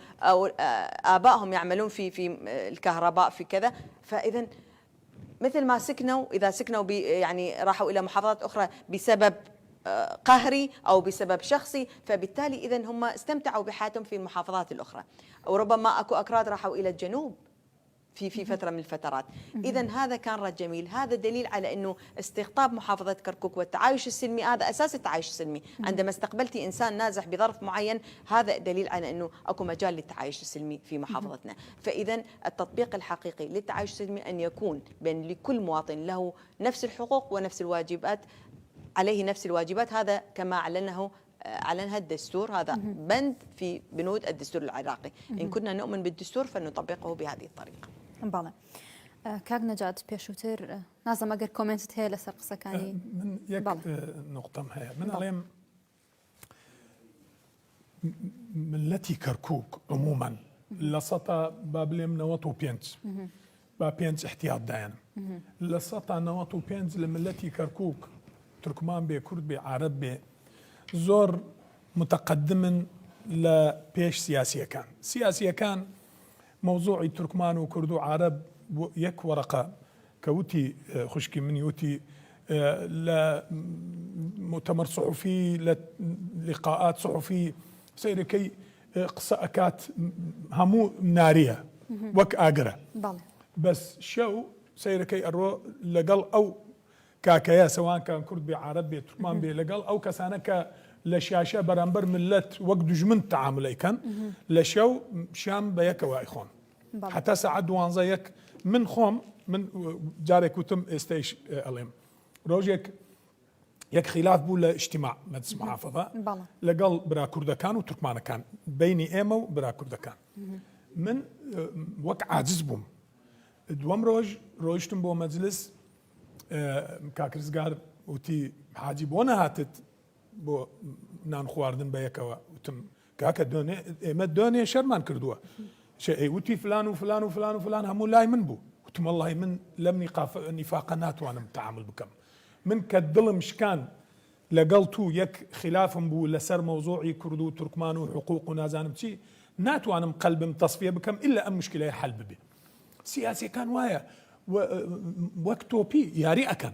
ابائهم يعملون في الكهرباء في كذا. فاذا مثل ما سكنوا، إذا سكنوا يعني راحوا إلى محافظات أخرى بسبب قهري أو بسبب شخصي، فبالتالي إذن هم استمتعوا بحياتهم في المحافظات الأخرى. أو ربما أكو أكراد راحوا إلى الجنوب في فترة من الفترات. إذن هذا كان رد جميل. هذا دليل على أنه استقطاب محافظة كركوك والتعايش السلمي هذا أساس التعايش السلمي. عندما استقبلتي إنسان نازح بظرف معين، هذا دليل على أنه أكو مجال للتعايش السلمي في محافظتنا. فإذا التطبيق الحقيقي للتعايش السلمي أن يكون بين لكل مواطن له نفس الحقوق ونفس الواجبات، عليه نفس الواجبات. هذا كما أعلنها الدستور، هذا بند في بنود الدستور العراقي. إن كنا نؤمن بالدستور فنطبقه بهذه الطريقة. بله كاك نجات بيشوتر نازم اگر كومنت هي لسر قسكاني من يك نقطة هي من عليهم ملتي كركوك عموما لسطا بابليم نوتو بينت با بينت احتياط داين لسطا نواتو بينز لملتي كركوك تركمان بي كرد بي عرب بي زور متقدم لبيش سياسية كان موضوعي تركمان وكرد وعرب يك ورقة كوتي خشكي من يوتي لمؤتمر صحفي للقاءات صحفي سيركي قصة أكات همو نارية وك آقرة بس شو سيركي أرو لقل أو كاكايا سواء كان كرد بعرب بتركمان بلقل أو كسانك لشاشة برامبر ملت وقت دجمن تعاملي كان لشو شام بيك وايخون حتى سعد وانزيك من خوم من جارك وتم استيش اليم روجك يك خلاف بولا اجتماع مجلس محافظة لقل برا كردكان وتركمان كان بيني ايمو برا كردكان من وك عاجز بوم دوام روجتم بو مجلس كاكرزقار وتي حاجي بونا هاتت بو نان خواردن بيكوا وتم كاكا دوني ايما دوني شرمان كردوها شيء وتي فلان وفلان وفلان وفلان همو لاي من بو وتم والله من لم نفاقنات وانا متعامل بكم من كالظلم شكان لقلتو يك خلافهم بو لسر موضوعي كردو تركمان وحقوق ونازان بشي ناتو انا مقلب متصفيه بكم الا ام مشكله حل ببي سياسي كان وايا وقتو بي يا ريئكن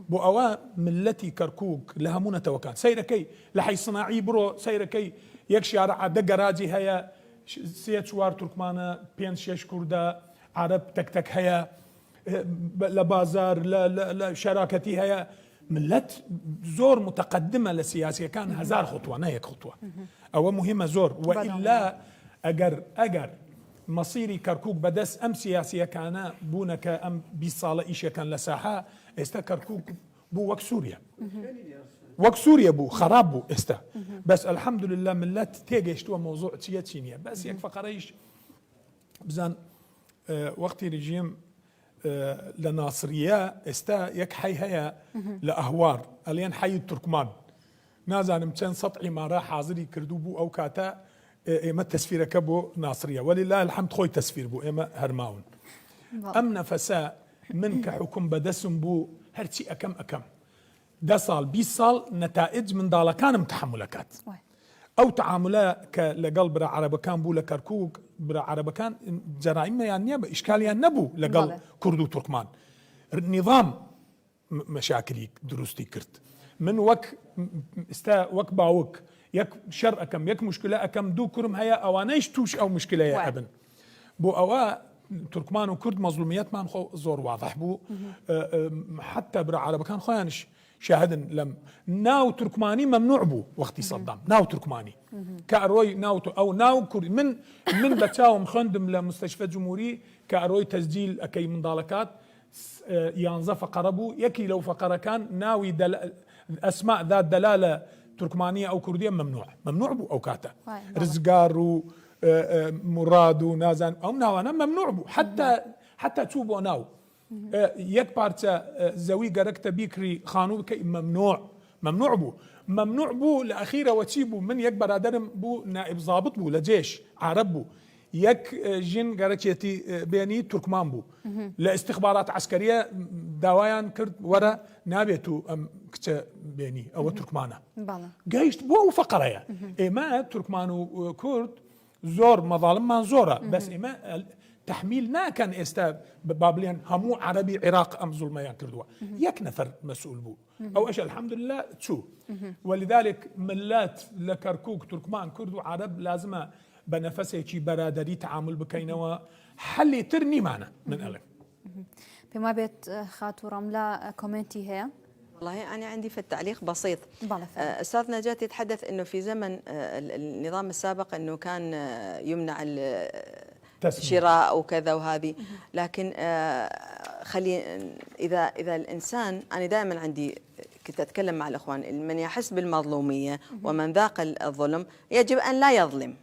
بو أوا ملتي كركوك لهمونة توكان سيركي لحي صناعي برو سيركي يك شارع دقراجي هيا سيت شوار تركمانا بين شيش كردا عرب تك هيا لبازار لا شراكتي هيا ملت زور متقدمة لسياسية كان هزار خطوة نايك خطوة أو مهمة زور وإلا أجر مصيري كركوك بدس أم سياسية كان بونك أم بيصالة إيش كان لساحة استا كركوك بو وك سوريا بو خراب بو استا بس الحمد لله ملات تيجيشتوا موضوع تشينيا بس يك فقريش بزان وقت رجيم لناصرية استا يك حي هيا لأهوار الين حي التركمان نازان متين سطعي ما راح حاضري كردوبو أو كاتا إما تسفير كبو ناصرية ولله الحمد خوي تسفير بو إما هرماون أم نفسا من كحكم بدسم بو هرشي أكم ده صال 20 صال نتائج من دالا كان متحملكات أو تعاملا لقلب برا عربكان بو لكركوك برا عربكان جرائم يعني إشكال يعني نبو لقل كردو تركمان النظام مشاكلي دروستي كرت من وك باوك يك شر أكم يك مشكلة أكم دو كرم هيا أوانيش توش أو مشكلة يا ابن بو أوا تركمان وكرد مظلوميات ما نخو زور واضح بو حتى برا عربكان خوانش شاهدن لم ناو تركماني ممنوع بو وقتي صدام ناو تركماني كأروي ناو أو ناو كرد من بتاوم خندم لمستشفى جمهوري كأروي تسجيل أكي من ضالكات يانزا فقربو يكي لو فقر كان ناوي أسماء ذات دلالة تركمانية أو كردية ممنوع بو أو كاتا رزقار مراد ونازان أو ناوانا ممنوع بو حتى تشوبو ناو يك بارتا زوي قرقت بيكري خانو بكي ممنوع بو لأخيرا وتشيبو من يك برادرم بو نائب ضابط بو لجيش عرب بو يك جن قرقتي بيني تركمان بو لاستخبارات عسكرية دوايان كرد ورا نابيتو أم كتا بيني أو تركمانة قايشت بو فقرية إما تركمان وكرد زور مظالم ما زورة بس إما تحميلنا كان استا بابليان همو عربي عراق أم ظلميان كردوا يك نفر مسؤول بو أو إيش الحمد لله تشو ولذلك ملات لكركوك تركمان كرد وعرب لازم بنفسه شي برادري تعامل بكينوا حلي ترني معنا من ألف بما بيت خاتو رملة كومنتي هي والله أنا عندي في التعليق بسيط. أستاذ نجاة يتحدث أنه في زمن النظام السابق أنه كان يمنع الشراء وكذا وهذه، لكن إذا الإنسان، أنا دائما عندي كنت أتكلم مع الأخوان، من يحس بالمظلومية ومن ذاق الظلم يجب أن لا يظلم.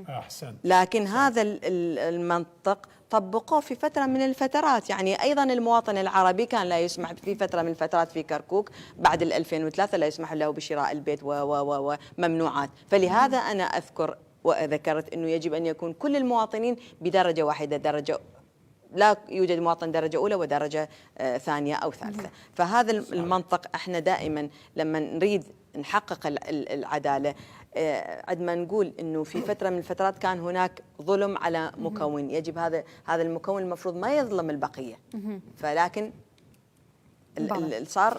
أحسن. لكن هذا المنطق طبقوه في فترة من الفترات، يعني أيضا المواطن العربي كان لا يسمح في فترة من الفترات في كركوك بعد 2003 لا يسمح له بشراء البيت وممنوعات، فلهذا أنا أذكر وذكرت أنه يجب أن يكون كل المواطنين بدرجة واحدة، درجة لا يوجد مواطن درجة أولى ودرجة ثانية أو ثالثة. فهذا المنطق احنا دائما لما نريد نحقق العدالة، عندما نقول انه في فتره من الفترات كان هناك ظلم على مكون، يجب هذا المكون المفروض ما يظلم البقيه، فلكن صار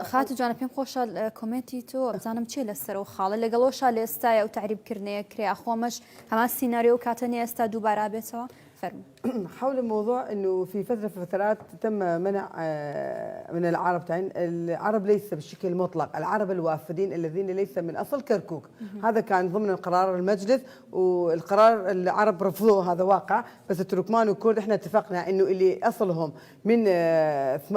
خاتو جانا پێم خۆشە کۆمنتی تۆ بزانم چێ لەسەر و خاڵە لەگەڵۆشە لە ئێستای ئەو تعریبکردنەیە کرێ ئەخۆمەش هەمان سیناریۆ و کاتەنی ئێستا دووبارە بێتەوە. حول الموضوع انه في فترات تم منع من العرب العرب ليس بشكل مطلق، العرب الوافدين الذين ليس من اصل كركوك، هذا كان ضمن قرار المجلس، والقرار العرب رفضوه، هذا واقع. بس التركمان والكرد احنا اتفقنا انه اللي اصلهم من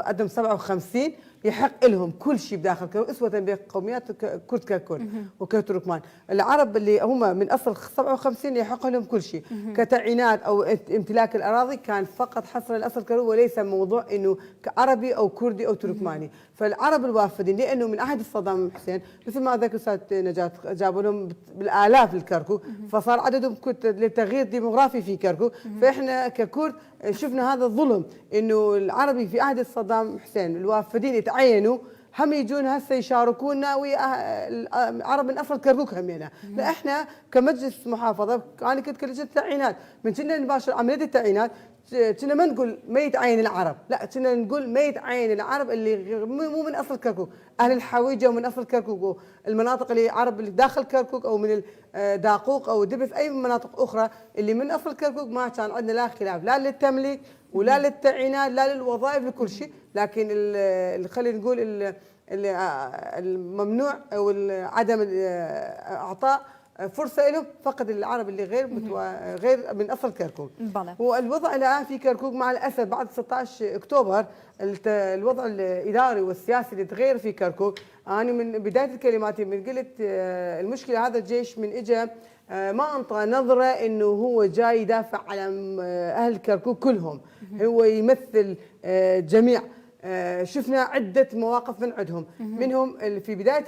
قدم 57 يحق لهم كل شيء بداخل كركوك اسوة بقوميات كرد ككرد وكتركمان. العرب اللي هم من اصل 57 يحق لهم كل شيء كتعيينات او امتلاك الاراضي، كان فقط حصر الاصل كركوك، وليس موضوع انه عربي او كردي او تركماني. فالعرب الوافدين لانه من عهد صدام حسين مثل ما ذكر استاذ نجاة جابوا لهم بالالاف للكركوك، فصار عددهم لتغيير ديموغرافي في كركوك. فاحنا ككرد شفنا هذا الظلم، انه العربي في عهد صدام حسين الوافدين يتعينوا هم يجون هسه يشاركونا ويا العرب من اصل كركوك همينا. لا احنا كمجلس محافظه انا كنت كلجنه تعيينات، من كنا نباشر عمليه التعيينات كنا ما نقول ما يتعين العرب، لا كنا نقول ما يتعين العرب اللي مو من اصل كركوك، اهل الحويجه ومن اصل كركوك، والمناطق اللي عرب اللي داخل كركوك او من داقوق او دبث اي مناطق اخرى اللي من اصل كركوك، ما كان عندنا لا خلاف لا للتمليك ولا للتعيينات لا للوظائف لكل شيء. لكن خلينا نقول الممنوع او عدم اعطاء فرصه لهم فقط العرب اللي غير من اصل كركوك. والوضع الان في كركوك مع الاسف بعد 16 اكتوبر الوضع الاداري والسياسي اللي تغير في كركوك. انا من بدايه كلماتي من قلت المشكله هذا الجيش من اجى ما انطى نظره انه هو جاي يدافع على اهل كركوك كلهم، هو يمثل جميع. شفنا عدة مواقف من عندهم، منهم في بداية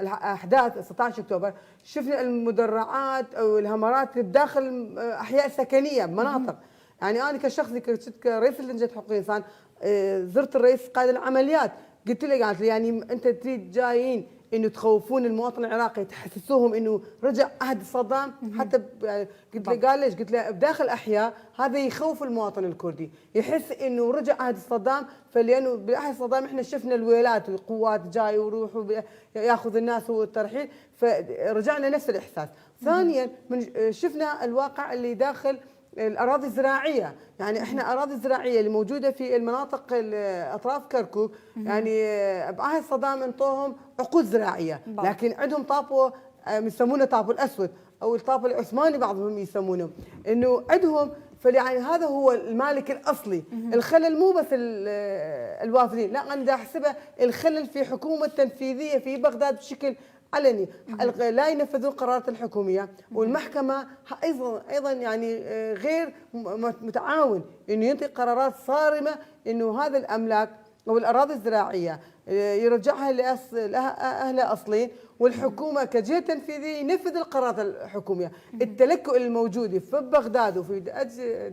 الأحداث 16 أكتوبر شفنا المدرعات أو الهمرات بداخل أحياء سكنية بمناطق. يعني أنا كشخص كرئيس لجنة حقوق الإنسان زرت الرئيس قائد العمليات، قلت له يعني أنت تريد جايين انه تخوفون المواطن العراقي، تحسسوهم انه رجع عهد صدام. حتى قلت له قال ليش؟ قلت له بداخل احياء هذا يخوف المواطن الكردي، يحس انه رجع عهد صدام. فلانه بعهد صدام احنا شفنا الويلات والقوات جاي ويروح ياخذ الناس والترحيل، فرجعنا نفس الاحساس. ثانيا شفنا الواقع اللي داخل الاراضي الزراعيه، يعني احنا اراضي زراعيه اللي موجوده في المناطق اطراف كركوك، يعني بعهد صدام انطوهم عقود زراعيه، لكن عندهم طابو يسمونه طابو الاسود او الطابو العثماني بعضهم يسمونه، انه عندهم. فيعني هذا هو المالك الاصلي. الخلل مو بس الوافدين، لا انا دا احسبه الخلل في حكومه تنفيذيه في بغداد بشكل علني، لا ينفذون القرارات الحكوميه، والمحكمه ايضا يعني غير متعاون انه ينطي قرارات صارمه انه هذا الاملاك او الاراضي الزراعيه يرجعها لاهلها اصليين، والحكومه كجهه تنفيذيه ينفذ القرارات الحكوميه. التلكؤ الموجود في بغداد وفي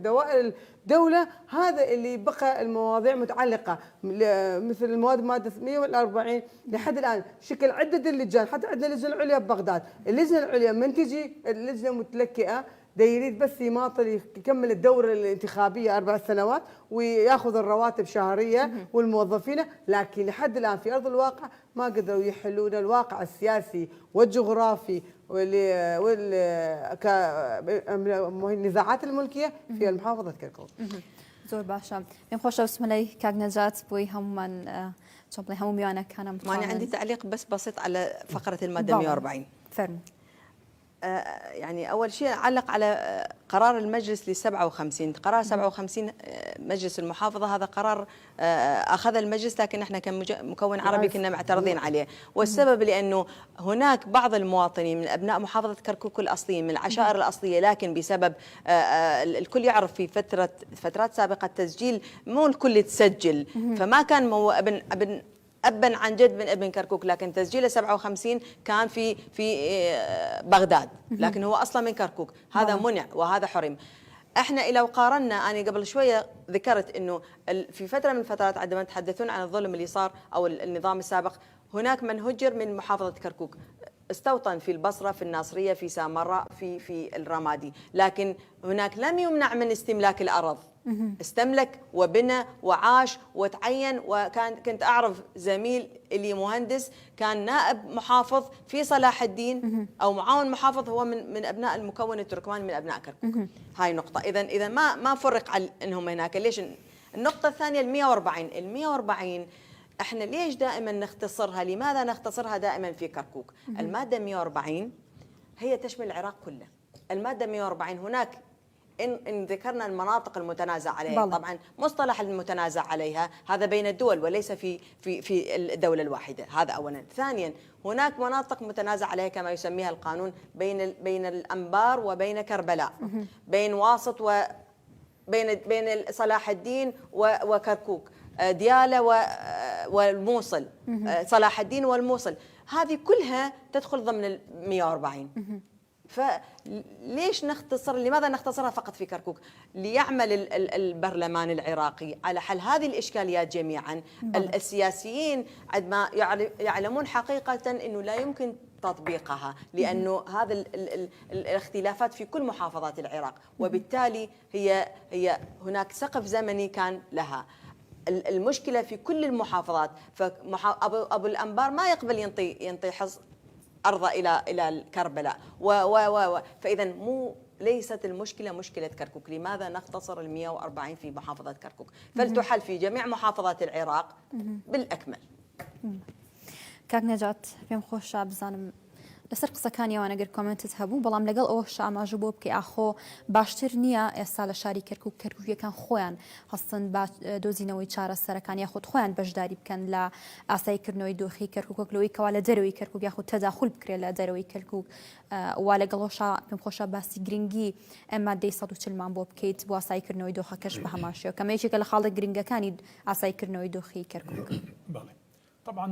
دوائر الدوله هذا اللي بقى المواضيع متعلقه، مثل المواد ماده 140 لحد الان شكل عده اللجان، حتى عندنا اللجنه العليا ببغداد، اللجنه العليا من تجي اللجنه متلكئه ده يريد بس يماطل يكمل الدورة الانتخابية 4 سنوات وياخذ الرواتب شهرية والموظفين، لكن لحد الآن في أرض الواقع ما قدروا يحلون الواقع السياسي والجغرافي والنزاعات الملكية في المحافظة كركوك. زور باشا من خوش بسم الله كاك نجات بوي هم شبلي هم ميانا كان أنا عندي تعليق بس بسيط على فقرة المادة 140. فرم. يعني أول شيء أعلق على قرار المجلس ل 57. قرار 57 مجلس المحافظة هذا قرار أخذ المجلس، لكن احنا كمكون عربي كنا معترضين عليه، والسبب لأنه هناك بعض المواطنين من أبناء محافظة كركوك الأصليين من العشائر الأصلية، لكن بسبب الكل يعرف في فترات سابقة تسجيل مو الكل تسجل، فما كان أبا عن جد من ابن كركوك، لكن تسجيله 57 كان في بغداد، لكن هو أصلا من كركوك، هذا منع وهذا حرم. احنا لو قارنا، انا قبل شويه ذكرت انه في فتره من الفترات عندما تحدثون عن الظلم اللي صار او النظام السابق، هناك من هجر من محافظه كركوك، استوطن في البصره، في الناصريه، في سامراء، في الرمادي، لكن هناك لم يمنع من استملاك الارض، استملك وبنى وعاش وتعين. كنت اعرف زميل اللي مهندس كان نائب محافظ في صلاح الدين او معاون محافظ، هو من ابناء المكون التركماني من ابناء كركوك. هاي نقطه. اذا ما فرق على انهم هناك. ليش؟ النقطه الثانيه ال 140 احنا ليش دائما نختصرها؟ لماذا نختصرها دائما في كركوك؟ الماده 140 هي تشمل العراق كله. الماده 140 هناك إن ذكرنا المناطق المتنازع عليها، طبعا مصطلح المتنازع عليها هذا بين الدول وليس في الدولة الواحدة، هذا أولا. ثانيا هناك مناطق متنازع عليها كما يسميها القانون بين الأنبار وبين كربلاء، بين واسط بين صلاح الدين وكركوك، ديالى والموصل، صلاح الدين والموصل، هذه كلها تدخل ضمن ال 140. فليش نختصر؟ لماذا نختصرها فقط في كركوك؟ ليعمل البرلمان العراقي على حل هذه الإشكاليات جميعا. السياسيين عندما يعلمون حقيقة أنه لا يمكن تطبيقها، لأنه هذا الاختلافات في كل محافظات العراق، وبالتالي هي هناك سقف زمني كان لها. المشكلة في كل المحافظات، فأبو الأنبار ما يقبل ينطي أرض إلى الكربلاء فإذا ليست المشكلة مشكلة كركوك. لماذا نختصر ال 140 في محافظة كركوك؟ فلتحل في جميع محافظات العراق بالأكمل. کاک نەجات پێم خۆشە بزانم لەسەر قسەکانیەوە ئەگەر کۆمنتت هەبوو، بەڵام لەگەڵ ئەوەش ئاماژە بۆ بکەی ئاخۆ باشتر نییە ئێستا لە شاری کەرکوک کەرکووکیەکان خۆیان هەستن بە دۆزینەوەی چارەسەرەکان یاخود خۆیان بەشداری بکەن لە ئاساییکردنەوەی دۆخی کەرکووک لەوەی کەوا لە دەرەوەی کەرکووک یاخود تەداخل بکرێت لە دەرەوەی کەرکووک. وا لەگەڵەوەشە پێم خۆشە باسی گرنگی ئەم مادەی 140مان بۆ بکەیت بۆ ئاساییکردنەوەی دۆخەکەش بە هەمان شێوە، کەمە یەکێکە لە خاڵە گرنگەکانی ئاساییکردنەوەی دۆخی کەرکووک. طبعا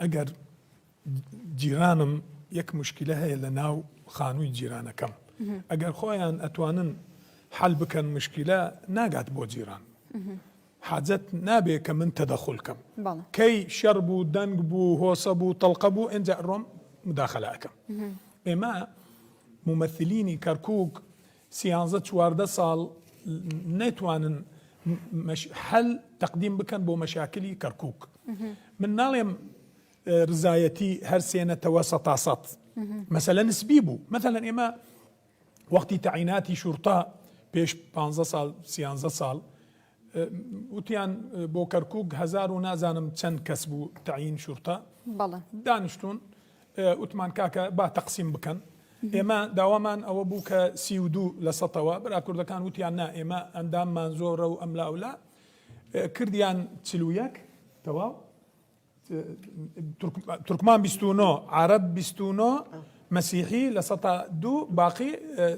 ئەگەر جیرانم یەک مشکلە هەیە لە ناو خانووی جیرانەکەم، ئەگەر خۆیان ئەتوانن حل بکەن مشکلە ناگات بۆ جیران، حاجەت نابێ کە من تەدەخل کەم، کەی شەڕ بوو، دەنگ بوو، هۆسە بوو، تەڵقە بوو، ئێنجا ئەڕۆم مداخەلە ئەەکەم. ئێمە ممثلینی کەرکووک 13-14 ساڵ نەیتوانن حل تقدیم بکەن بۆ مەشاکلی کەرکووک. من ناڵێم رزایەتی هەر سێنەتەوە سەتاسەد، مەسەلە نسبی بوو. مثلا ئێمە وەختی تەعیناتی شورتا پێش 15 ساڵ 13 ساڵ وتیان بۆ کەرکووک 1000 و نازانم چەند کەس بوو تەعین شورتا، دانیشتون وتمان کاکە با تەقسیم بکەن. ئێمە داوامان ئەوە بوو کە 32 لە سەدەوە، برا کوردەکان وتیان نا ئێمە ئەنداممان زۆرە و ئەملا ئەولا، کردیان 41 تەواو، تورکمان 29، عرب 29، مەسیحی لە 102، باقی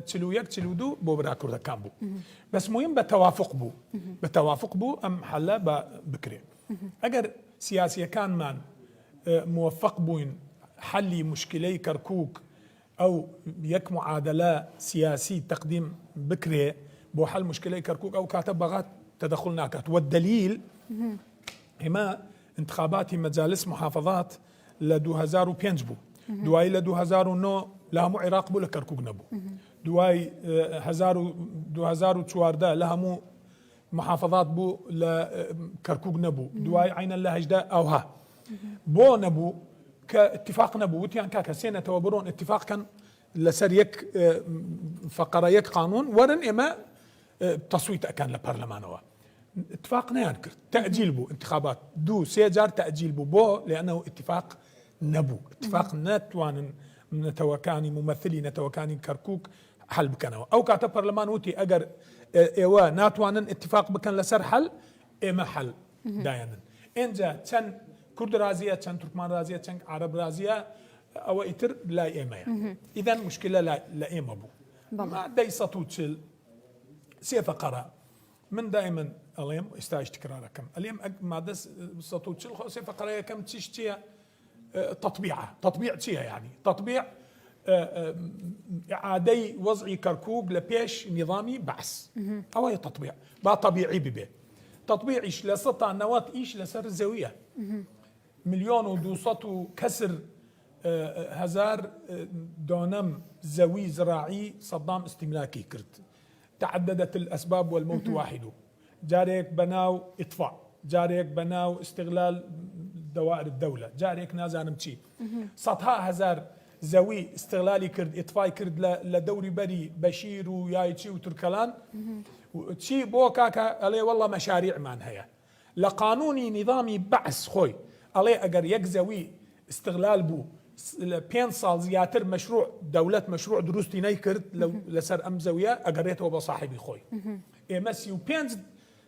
41-42 بۆ برا کوردەکان بوو. بەس مهم بە تەوافق بوو ئەم حەلە بکرێ. ئەگەر سیاسیەکانمان موفق بووین حلی مشکلەی کەرکووک أو يك معادلة سياسي تقديم بكري بو حل مشكلة كركوك أو كاتب بغات تدخل ناكات. والدليل هما انتخابات مجالس محافظات ل 2005 بو، دواي ل 2009 لها مو عراق بو لكركوك نبو، دواي 2014 لها مو محافظات بو لكركوك نبو، دواي عين الله هجدا أوها بو نبو كاتفاق نبو. وتيان كاكا سنة توبرون اتفاق كان لسر يك فقرة يك قانون ورن إما تصويت كان لبرلمانوا اتفاقنا ينكر تأجيل بو انتخابات 2-3 جار تأجيل بو لأنه اتفاق نبو، اتفاق نتوان نتوكاني ممثلي نتوكاني كركوك حل بكنوا أو كاتب برلمان وتي أجر إيوا ناتوانن اتفاق بكن لسر حل إما حل دايما إنجا تن كرد رازية كان تركمان رازية كان عرب رازية أو إتر لا إيمايا. إذا مشكلة لا إيما بو ما داي سطوتشل سيفا قرا من دائما اليوم استاج تكراركم اليوم ما دس سطوتشل سيفا قرا كم تشتيا تطبيع تشيا يعني تطبيع إعادة وضع كركوك لبيش نظامي بعث أو تطبيع با طبيعي ببي تطبيع إيش لسطع نواة إيش لسر الزاوية 1,200,000 كسر هزار دونم زوي زراعي صدام استملاكي كرت تعددت الأسباب والموت واحد جاريك بناو إطفاء جاريك بناو استغلال دوائر الدولة جاريك نازان مشي سطها هزار زوي استغلالي كرد إطفاء كرد لدوري بري بشير ويايتشي وتركلان تشي بوكاكا عليه والله مشاريع مان هي لقانوني نظامي بعث خوي عليه أجر يكزوي استغلال بو 5 سال زياتر مشروع دولة مشروع دروستي نيكرد لو لسر أم زوية أجريته بصاحبي خوي مسي و5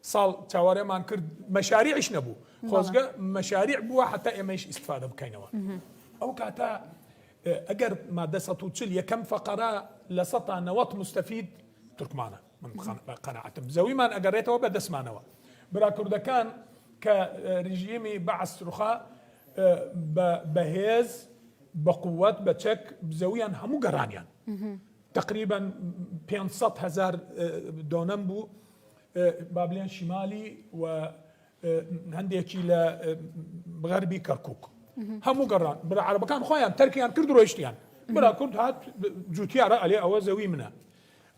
سال تواري مان كرد مشاريع إيش نبو خوزقة مشاريع بوا حتى إيش استفادة بكينوا أو كاتا أجر ما دستو تشل يكم فقرة لسطع نوات مستفيد تركمانة من قناعتهم زوي مان أجريته بدس ما نوا برا كردكان كرجيمي بعث رخاء بهيز بقوات بتشك بزويان همو قرانيان تقريبا 500,000 دونم بو بابليان شمالي وهنديكي لغربي كركوك همو قران برا عربكان خويان تركيان كردو رويشتيان برا كرد هات جوتيارا عليه أو زوي منها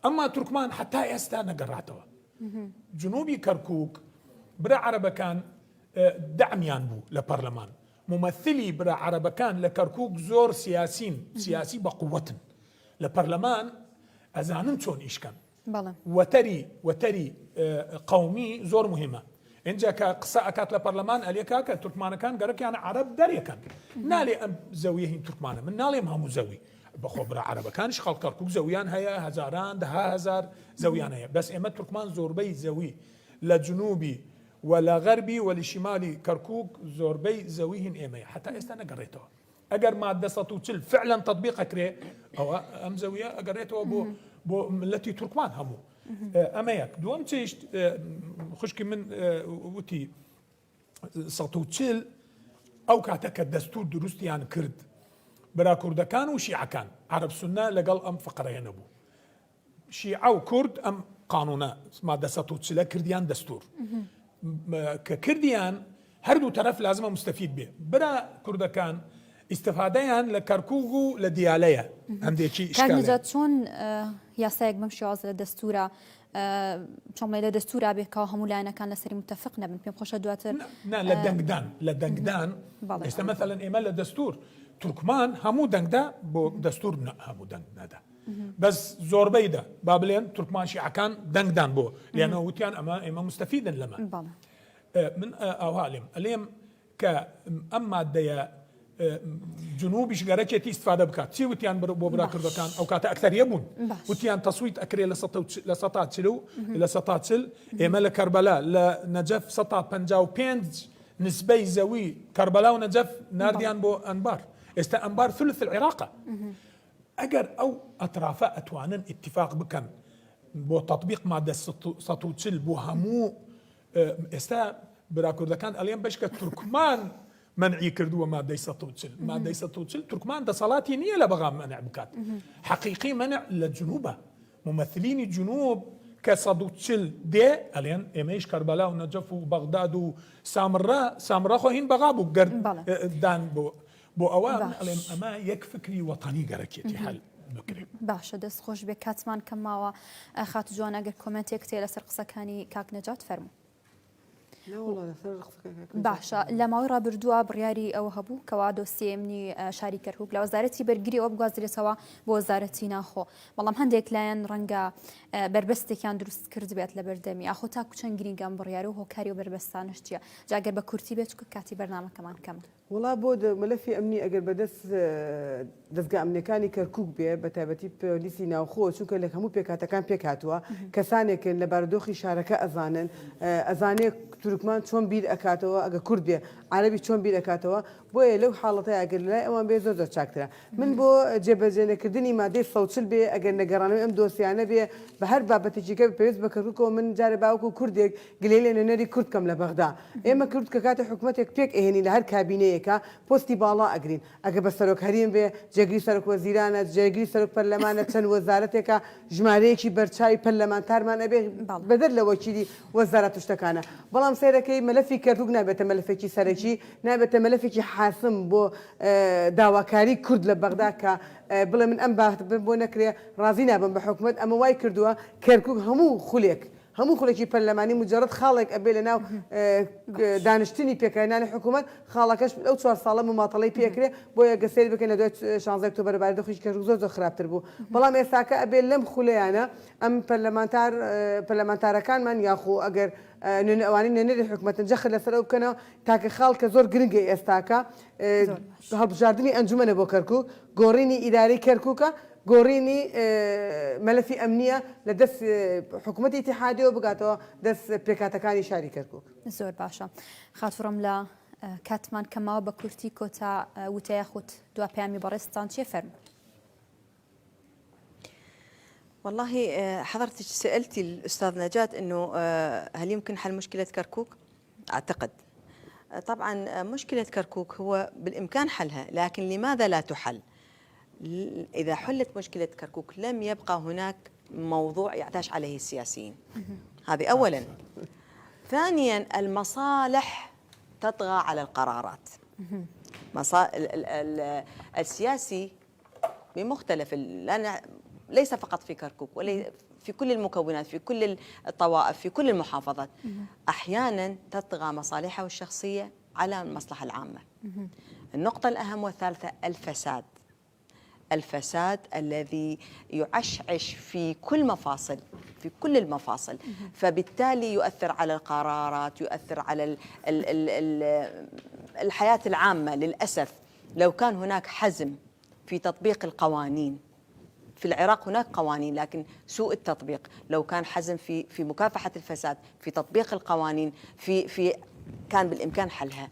أما تركمان حتى يستانا قراتوا جنوبي كركوك برا عربكان دعميان بو لبرلمان ممثلي برا عربكان لكركوك زور سياسي بقوة لبرلمان أزانن شون إيش كان وتري قومي زور مهمة إن جاك قصة أكات لبرلمان أليكا تركمان كان قالك يعني عرب داريا كان نالي أم زويهين تركمان من نالي همو زوي بخو برا عربكان شخال كركوك زويان هيا هزاران ده هزار زويان هيا بس إما تركمان زوربي زوي لجنوبي ولا غربي ولا شمالي كركوك زوربي زويهن إيمي حتى استنا قريته أجر ما دستو تشل فعلا تطبيق كري أو أم زوية قريته بو ملتي تركمان همو أمايك دوم تيش خشك من وتي سطو تشل أو كاتك الدستور دروستي عن كرد برا كردكان وشيعة كان عرب سنة لقل أم فقرين أبو شيعة وكرد أم قانونا ما دستو تشل كرديان دستور ككرديان هردو طرف لازم مستفيد به برا كردكان استفاديان لكركوغو لدياليا عندي شيء اشكال كان نجات شون ياسايق ممشي عز للدستورة شون للدستورة به كاهم ولا كان لسري متفقنا من بين خوش دواتر لدنقدان است مثلا ايمال الدستور تركمان همو دنقدا بو دستور همو دنقدا بس زور بيدا بابلين تركمان شيعة كان دنقدان بو لانه وتيان اما مستفيدا لما من اوهالم اليم اما الديا جنوبش قرأتي استفادة بكات سي وتيان بوبرا كردكان أو كات أكثر يبون وتيان تصويت أكري لسطات تلو لسطات تل إمال كربلاء لنجف سطات بنجاو بينز نسبي زوي كربلاء ونجف نارديان بو أنبار أنبار ثلث العراق أجر أو أطرافا أتوانا اتفاق بكن بو تطبيق مادة سطو تل بو همو برا كردكان اليوم بشكة تركمان منعي كردوا ما ديسطوتشل تركمان ده صلاتي نية لبغى منع بكات حقيقي منع للجنوبة ممثلين الجنوب كصدوتشل دي الين ايميش كربلاء ونجف وبغداد وسامراء خوهين بغابو قرد دان بو اوام الين اما يك فكري وطني قركيتي حل بكري باشا دست خوش بكاتمان كما خات جوان اگر كومنتيك تيلا سرقصة كاني كاك نجات فرمو لا والله باشا لما ورا بردوا برياري او هبو كوادو سيمني شاري كرهوك لو وزارتي برگري او بغازري سوا بو وزارتي ناخو والله هنديك لاين رنگا بربستي كان دروست كرد بيت لبردمي اخو تا كوچن گرينگام برياري هو كاريو بربستانشتيا جاگر بكورتي بيت كاتي برنامج كمان كم والله بود ملفي امني اگر بدس دزگا امنيكاني كركوك بي بتابتي بوليسي ناخو شو لك همو بيكاتا كان بيكاتوا كسانك لبردوخي شاركه ازانه تركمان چون بیر اکاتوا اگر کرد بی عربی چون بیر اکاتوا بوی لو حالته اگر لا امان بی زور چاکتره من بو جبهه کردنی ماده صوتشل بی اگر نگرانه ام دوسیانه بی به هر بابتی که پیوز بکرکو من جاربا کو کرد گلیل نری کرد کم لبغدا اما کرد کات حکومتك پیک اهنی لهر کابینه هەیەکە پۆستی باڵا ئەگرین ئەگە بە سەرۆک هەریم بێ جێگری سەرۆک وەزیرانە جێگری سەرۆک پەرلەمانە چەند وەزارەتێکە ژمارەیەکی بەرچاوی پەرلەمانتارمان ئەبێ بەدەر لە وەکیلی وەزارەت شتەکانە بەڵام سیرەکەی مەلەفی کەرکووک نابێتە مەلەفێکی سەرەکی نابێتە مەلەفێکی حاسم بۆ داواکاری کورد لە بەغدا کە بڵێ من ئەم باخت بۆ نەکرێ ڕازی نابم بە حکومت ئەمە وای کردووە کەرکووک هەموو خولێکی پەرلەمانی مجرد خاڵێک ئەبێ لە ناو دانیشتنی پێکەنانی حکوومەت خاڵەکەش ئەو 4 ساڵە مماطەڵەی پێکرێ بۆ یەکە سێر بکەین لە دوای 16 ئۆکتۆبەر بەرەبەری دۆخی کەرکووک زۆر خراپتر بوو بەڵام ئێستاکە ئەبێ لەم خولەیانە ئەم پەرلەمانتارەکانمان یاخۆ ئەگەر ئەوانی نوێنەری حکوومەتن جەخت لەسەر ئەو بکەنەوە تاکە خاڵکە زۆر گرنگە ئێستاکە هەڵبژاردننی ئەنجومەنە بۆ کەرکووک گۆڕینی ئیداری کەرکووکە گۆڕینی مەلەفی ئەمنیە لە دەست حکوومەتی ئیتیحادیەوە بگاتەوە دەست پێکاتەکانی شاری کەرکووک. زۆر باشە خاتوڕم لە کاتمان کەماوە بە کورتی کۆتا وتەیە خۆت دوا پەیامی بەڕێستان چێ فەرمووت؟ والله حضرتك سألتي الأستاذ نجاة أنه هل يمكن حل مشكلة كركوك؟ أعتقد طبعا مشكلة كركوك هو بالإمكان حلها لكن لماذا لا تحل؟ إذا حلت مشكلة كركوك لم يبقى هناك موضوع يعتاش عليه السياسيين هذه أولا ثانيا المصالح تطغى على القرارات السياسي بمختلف ليس فقط في كركوك في كل المكونات في كل الطوائف في كل المحافظات أحيانا تطغى مصالحه الشخصية على المصلحة العامة. النقطة الأهم والثالثة الفساد الذي يعشعش في كل المفاصل فبالتالي يؤثر على القرارات يؤثر على الحياة العامة. للأسف لو كان هناك حزم في تطبيق القوانين في العراق هناك قوانين لكن سوء التطبيق لو كان حزم في مكافحة الفساد في تطبيق القوانين في كان بالإمكان حلها.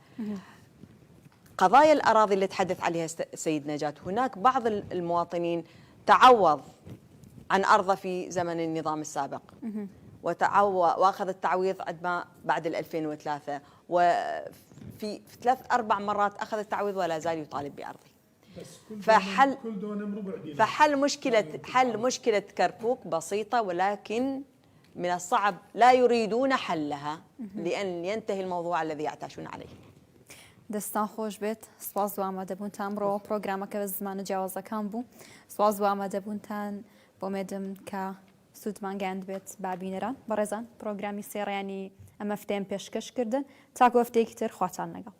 قضايا الأراضي اللي تحدث عليها سيد نجاة هناك بعض المواطنين تعوض عن أرضه في زمن النظام السابق وأخذ التعويض عندما بعد 2003 وفي 3-4 مرات أخذ التعويض ولا زال يطالب بأرضه. حل مشكلة كركوك بسيطة ولكن من الصعب لا يريدون حلها لأن ينتهي الموضوع الذي يعتاشون عليه. دەستان خۆش بێت سپاس بۆ ئامادەبوونتان بڕۆ پرۆگرامەکە بە زمانە جیاوازەکان بوو سپاس بۆ ئامادەبوونتان بۆ مێدم کە سوودمان گەیاند بێت بابینەران بەڕێزان پرۆگرامی سێڕیانی ئەمە فتێم پێشکەشکردن تاکو هەفتەیەکی تر خواتان لەگەڵ